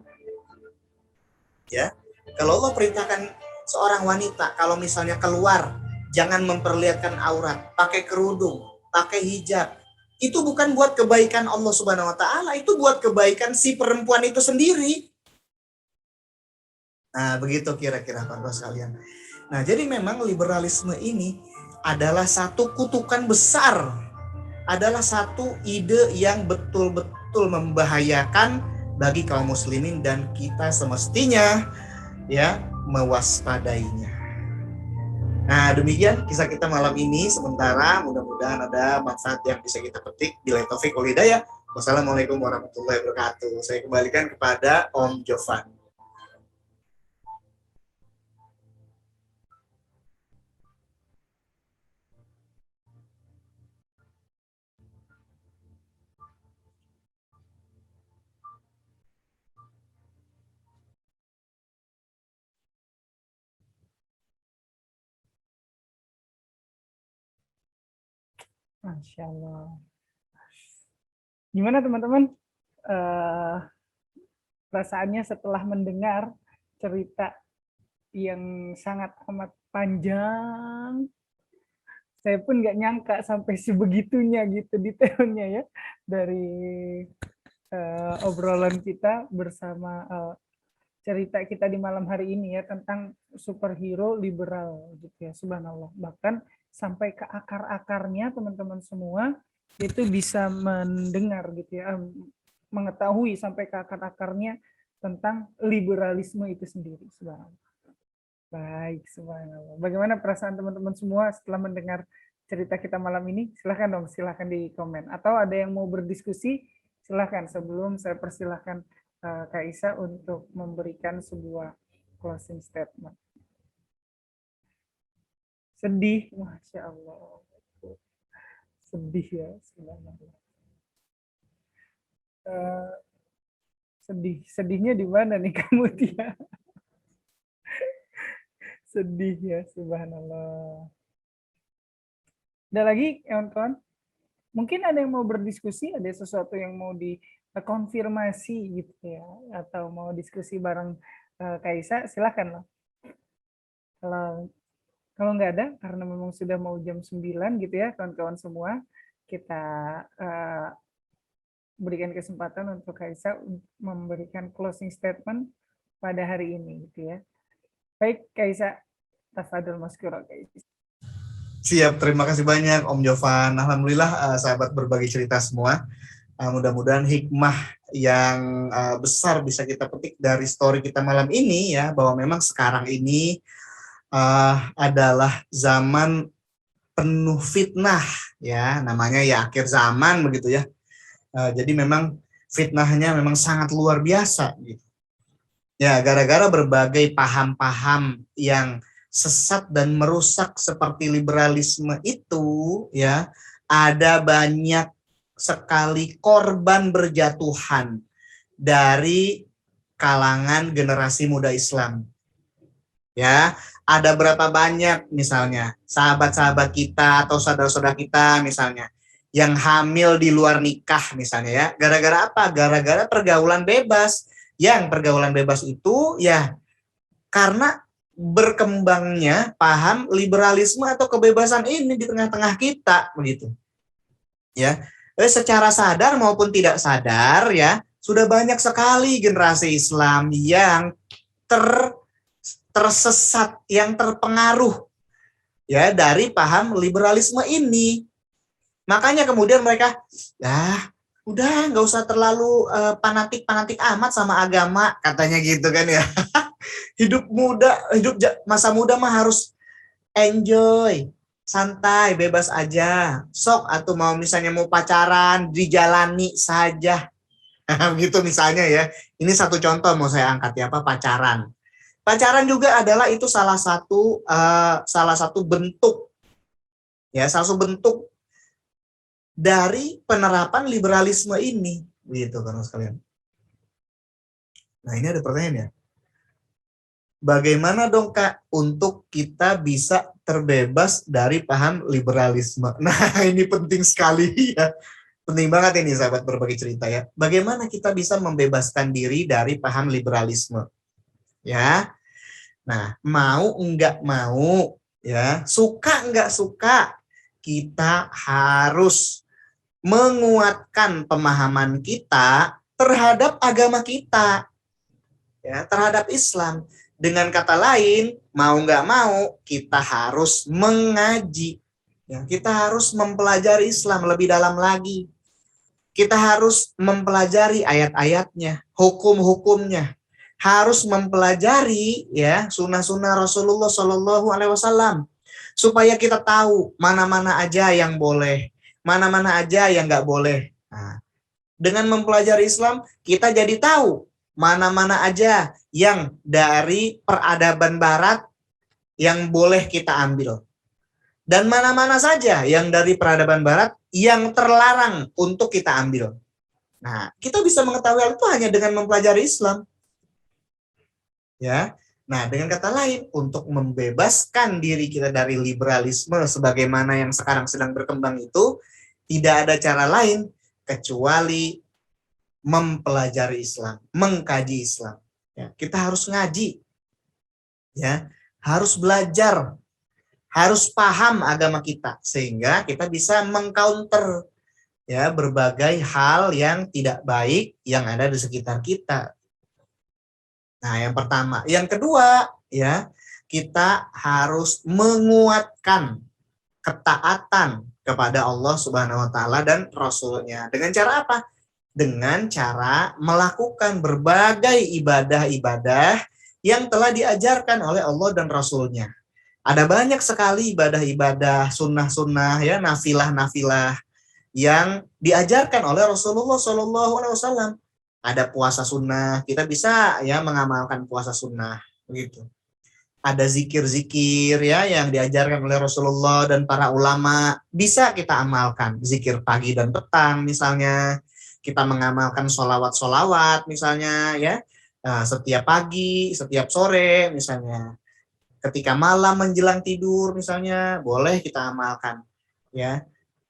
Ya, kalau Allah perintahkan seorang wanita kalau misalnya keluar jangan memperlihatkan aurat, pakai kerudung, pakai hijab, itu bukan buat kebaikan Allah Subhanahu Wa Taala, itu buat kebaikan si perempuan itu sendiri. Nah, begitu kira-kira Bapak sekalian. Nah, jadi memang liberalisme ini adalah satu kutukan besar, adalah satu ide yang betul-betul membahayakan bagi kaum muslimin dan kita semestinya ya mewaspadainya. Nah, demikian kisah kita malam ini sementara. Mudah-mudahan ada manfaat yang bisa kita petik. Bila taufik wal hidayah. Wassalamualaikum warahmatullahi wabarakatuh. Saya kembalikan kepada Om Jovan. Masya Allah. Gimana teman-teman? Perasaannya setelah mendengar cerita yang sangat amat panjang. Saya pun nggak nyangka sampai sebegitunya gitu detailnya ya dari obrolan kita bersama cerita kita di malam hari ini ya tentang superhero liberal gitu ya, subhanallah. Bahkan sampai ke akar-akarnya teman-teman semua itu bisa mendengar gitu ya, mengetahui sampai ke akar-akarnya tentang liberalisme itu sendiri, subhanallah. Baik, subhanallah. Bagaimana perasaan teman-teman semua setelah mendengar cerita kita malam ini? Silahkan dong, silahkan di komen. Atau ada yang mau berdiskusi, silahkan sebelum saya persilahkan Kak Isa untuk memberikan sebuah closing statement. Sedih, Masya Allah. Sedih ya, subhanallah. Sedihnya di mana nih kamu Tia? Sedih ya, subhanallah. Ada lagi kawan-kawan? Mungkin ada yang mau berdiskusi, ada sesuatu yang mau dikonfirmasi gitu ya, atau mau diskusi bareng Kaisa, silakan loh. Kalau Kalau nggak ada, karena memang sudah mau jam 9 gitu ya, kawan-kawan semua, kita berikan kesempatan untuk Kaisa memberikan closing statement pada hari ini gitu ya. Baik, Kaisa, tafadhol maskura, Kaisa. Siap, terima kasih banyak Om Jovan. Alhamdulillah sahabat berbagi cerita semua. Mudah-mudahan hikmah yang besar bisa kita petik dari story kita malam ini ya, bahwa memang sekarang ini adalah zaman penuh fitnah ya, namanya ya akhir zaman begitu ya. Jadi memang fitnahnya memang sangat luar biasa gitu. Ya, gara-gara berbagai paham-paham yang sesat dan merusak seperti liberalisme itu ya, ada banyak sekali korban berjatuhan dari kalangan generasi muda Islam. Ya, ada berapa banyak misalnya sahabat-sahabat kita atau saudara-saudara kita misalnya yang hamil di luar nikah misalnya ya. Gara-gara apa? Gara-gara pergaulan bebas. Yang pergaulan bebas itu ya karena berkembangnya paham liberalisme atau kebebasan ini di tengah-tengah kita begitu. Ya. Secara sadar maupun tidak sadar ya, sudah banyak sekali generasi Islam yang tersesat, yang terpengaruh ya dari paham liberalisme ini. Makanya kemudian mereka, udah nggak usah terlalu fanatik amat sama agama, katanya gitu kan ya. Hidup masa muda mah harus enjoy, santai, bebas aja. Sok atau mau misalnya mau pacaran, dijalani saja. Gitu misalnya ya. Ini satu contoh mau saya angkat ya, pacaran. Pacaran juga adalah itu salah satu bentuk ya, salah satu bentuk dari penerapan liberalisme ini, gitu kan sekalian. Nah ini ada pertanyaan ya. Bagaimana dong Kak untuk kita bisa terbebas dari paham liberalisme? Nah ini penting sekali ya. Penting banget ini sahabat berbagi cerita ya. Bagaimana kita bisa membebaskan diri dari paham liberalisme? Ya. Nah, mau enggak mau ya, suka enggak suka, kita harus menguatkan pemahaman kita terhadap agama kita, ya, terhadap Islam. Dengan kata lain, mau nggak mau, kita harus mengaji. Ya, kita harus mempelajari Islam lebih dalam lagi. Kita harus mempelajari ayat-ayatnya, hukum-hukumnya. Harus mempelajari ya sunnah-sunnah Rasulullah Shallallahu Alaihi Wasallam supaya kita tahu mana-mana aja yang boleh, mana-mana aja yang nggak boleh. Nah, dengan mempelajari Islam, kita jadi tahu mana-mana aja yang dari peradaban Barat yang boleh kita ambil. Dan mana-mana saja yang dari peradaban Barat yang terlarang untuk kita ambil. Nah, kita bisa mengetahui hal itu hanya dengan mempelajari Islam. Ya. Nah, dengan kata lain, untuk membebaskan diri kita dari liberalisme sebagaimana yang sekarang sedang berkembang itu, tidak ada cara lain kecuali mempelajari Islam, mengkaji Islam. Ya, kita harus ngaji, ya, harus belajar, harus paham agama kita sehingga kita bisa mengcounter ya berbagai hal yang tidak baik yang ada di sekitar kita. Nah, yang pertama, yang kedua, ya, kita harus menguatkan ketaatan kepada Allah Subhanahu wa taala dan Rasul-Nya. Dengan cara apa? Dengan cara melakukan berbagai ibadah-ibadah yang telah diajarkan oleh Allah dan Rasul-Nya. Ada banyak sekali ibadah-ibadah sunnah-sunnah ya, nafilah-nafilah yang diajarkan oleh Rasulullah Shallallahu Alaihi Wasallam. Ada puasa sunnah, kita bisa ya mengamalkan puasa sunnah, begitu. Ada zikir-zikir ya yang diajarkan oleh Rasulullah dan para ulama, bisa kita amalkan. Zikir pagi dan petang misalnya, kita mengamalkan sholawat-sholawat misalnya ya, setiap pagi, setiap sore misalnya. Ketika malam menjelang tidur misalnya, boleh kita amalkan ya.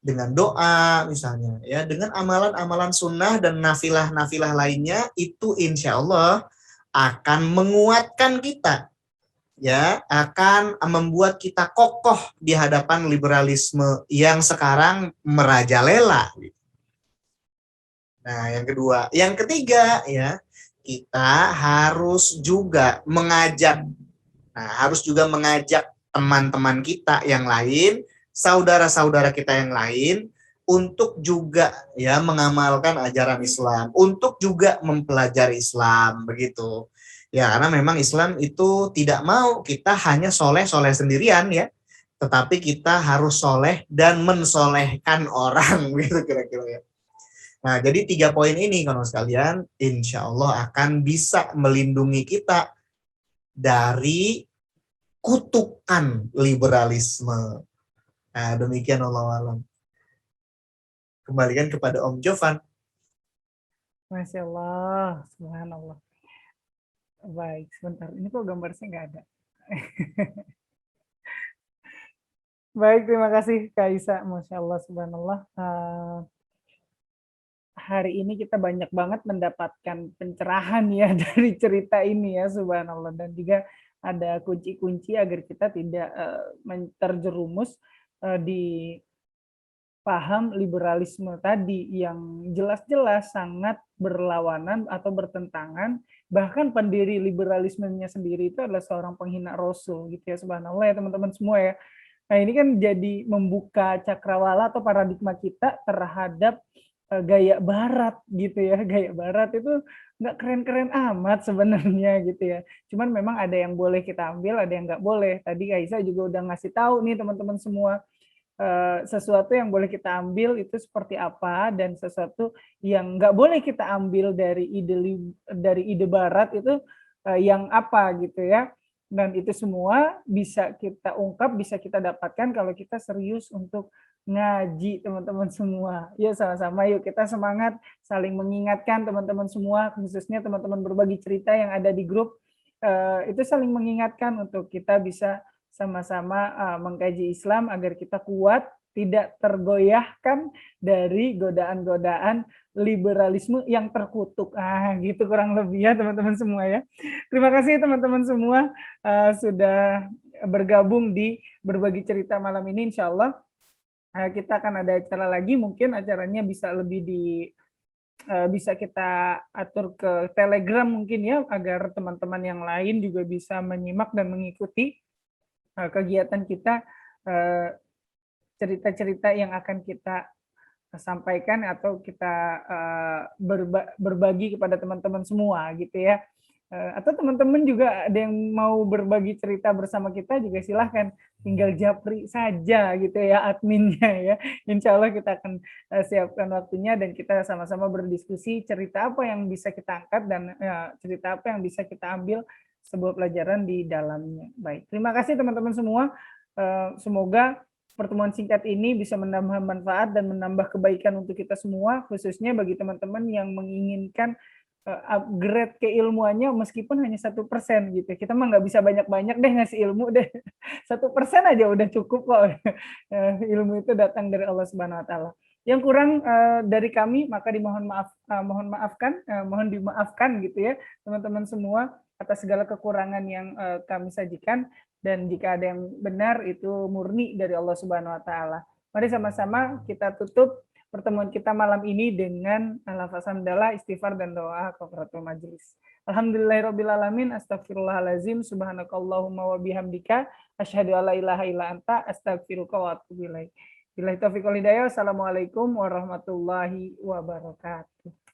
Dengan doa misalnya ya, dengan amalan-amalan sunnah dan nafilah-nafilah lainnya, itu insya Allah akan menguatkan kita ya akan membuat kita kokoh di hadapan liberalisme yang sekarang merajalela. Nah, yang kedua, yang ketiga ya, kita harus juga mengajak. Nah, harus juga mengajak teman-teman kita yang lain, saudara-saudara kita yang lain untuk juga ya mengamalkan ajaran Islam, untuk juga mempelajari Islam begitu. Ya, karena memang Islam itu tidak mau kita hanya soleh-soleh sendirian ya, tetapi kita harus soleh dan mensolehkan orang gitu kira-kira ya. Nah, jadi 3 poin ini kalau sekalian, insya Allah akan bisa melindungi kita dari kutukan liberalisme. Nah, demikian Allah alam. Kembalikan kepada Om Jovan. Masya Allah, subhanallah. Baik, sebentar. Ini kok gambar saya nggak ada. Baik, terima kasih Kak Isa. Masya Allah, subhanallah. Hari ini kita banyak banget mendapatkan pencerahan ya dari cerita ini ya, subhanallah. Dan juga ada kunci-kunci agar kita tidak terjerumus di paham liberalisme tadi yang jelas-jelas sangat berlawanan atau bertentangan, bahkan pendiri liberalismenya sendiri itu adalah seorang penghina Rasul gitu ya, subhanallah ya teman-teman semua ya. Nah ini kan jadi membuka cakrawala atau paradigma kita terhadap gaya Barat gitu ya, gaya Barat itu nggak keren-keren amat sebenarnya gitu ya. Cuman memang ada yang boleh kita ambil, ada yang nggak boleh. Tadi Kaisa juga udah ngasih tahu nih teman-teman semua, sesuatu yang boleh kita ambil itu seperti apa dan sesuatu yang nggak boleh kita ambil dari ide Barat itu yang apa gitu ya. Dan itu semua bisa kita ungkap, bisa kita dapatkan kalau kita serius untuk ngaji teman-teman semua. Ya sama-sama yuk kita semangat saling mengingatkan teman-teman semua, khususnya teman-teman berbagi cerita yang ada di grup, itu saling mengingatkan untuk kita bisa sama-sama mengkaji Islam agar kita kuat, tidak tergoyahkan dari godaan-godaan liberalisme yang terkutuk. Gitu kurang lebih ya teman-teman semua ya. Terima kasih teman-teman semua sudah bergabung di berbagi cerita malam ini. Insya Allah kita akan ada acara lagi, mungkin acaranya bisa lebih bisa kita atur ke Telegram mungkin ya, agar teman-teman yang lain juga bisa menyimak dan mengikuti kegiatan kita, cerita-cerita yang akan kita sampaikan atau kita berbagi kepada teman-teman semua gitu ya. Atau teman-teman juga ada yang mau berbagi cerita bersama kita juga silahkan, tinggal japri saja gitu ya adminnya ya. Insya Allah kita akan siapkan waktunya dan kita sama-sama berdiskusi cerita apa yang bisa kita angkat dan cerita apa yang bisa kita ambil sebuah pelajaran di dalamnya. Baik, terima kasih teman-teman semua. Semoga pertemuan singkat ini bisa menambah manfaat dan menambah kebaikan untuk kita semua, khususnya bagi teman-teman yang menginginkan upgrade keilmuannya meskipun hanya 1% gitu. Kita mah nggak bisa banyak-banyak deh ngasih ilmu deh. 1% aja udah cukup kok. Ilmu itu datang dari Allah Subhanahu wa taala. Yang kurang dari kami maka mohon dimaafkan gitu ya teman-teman semua atas segala kekurangan yang kami sajikan, dan jika ada yang benar itu murni dari Allah Subhanahu wa taala. Mari sama-sama kita tutup pertemuan kita malam ini dengan lafaz hamdalah, istighfar dan doa kafaratul majelis. Alhamdulillahirabbil alamin, astagfirullahalazim, subhanakallahumma wa bihamdika, asyhadu alla ilaha illa anta, astaghfiruka wa atubu ilaik. Billahi taufiq wal hidayah. Assalamualaikum warahmatullahi wabarakatuh.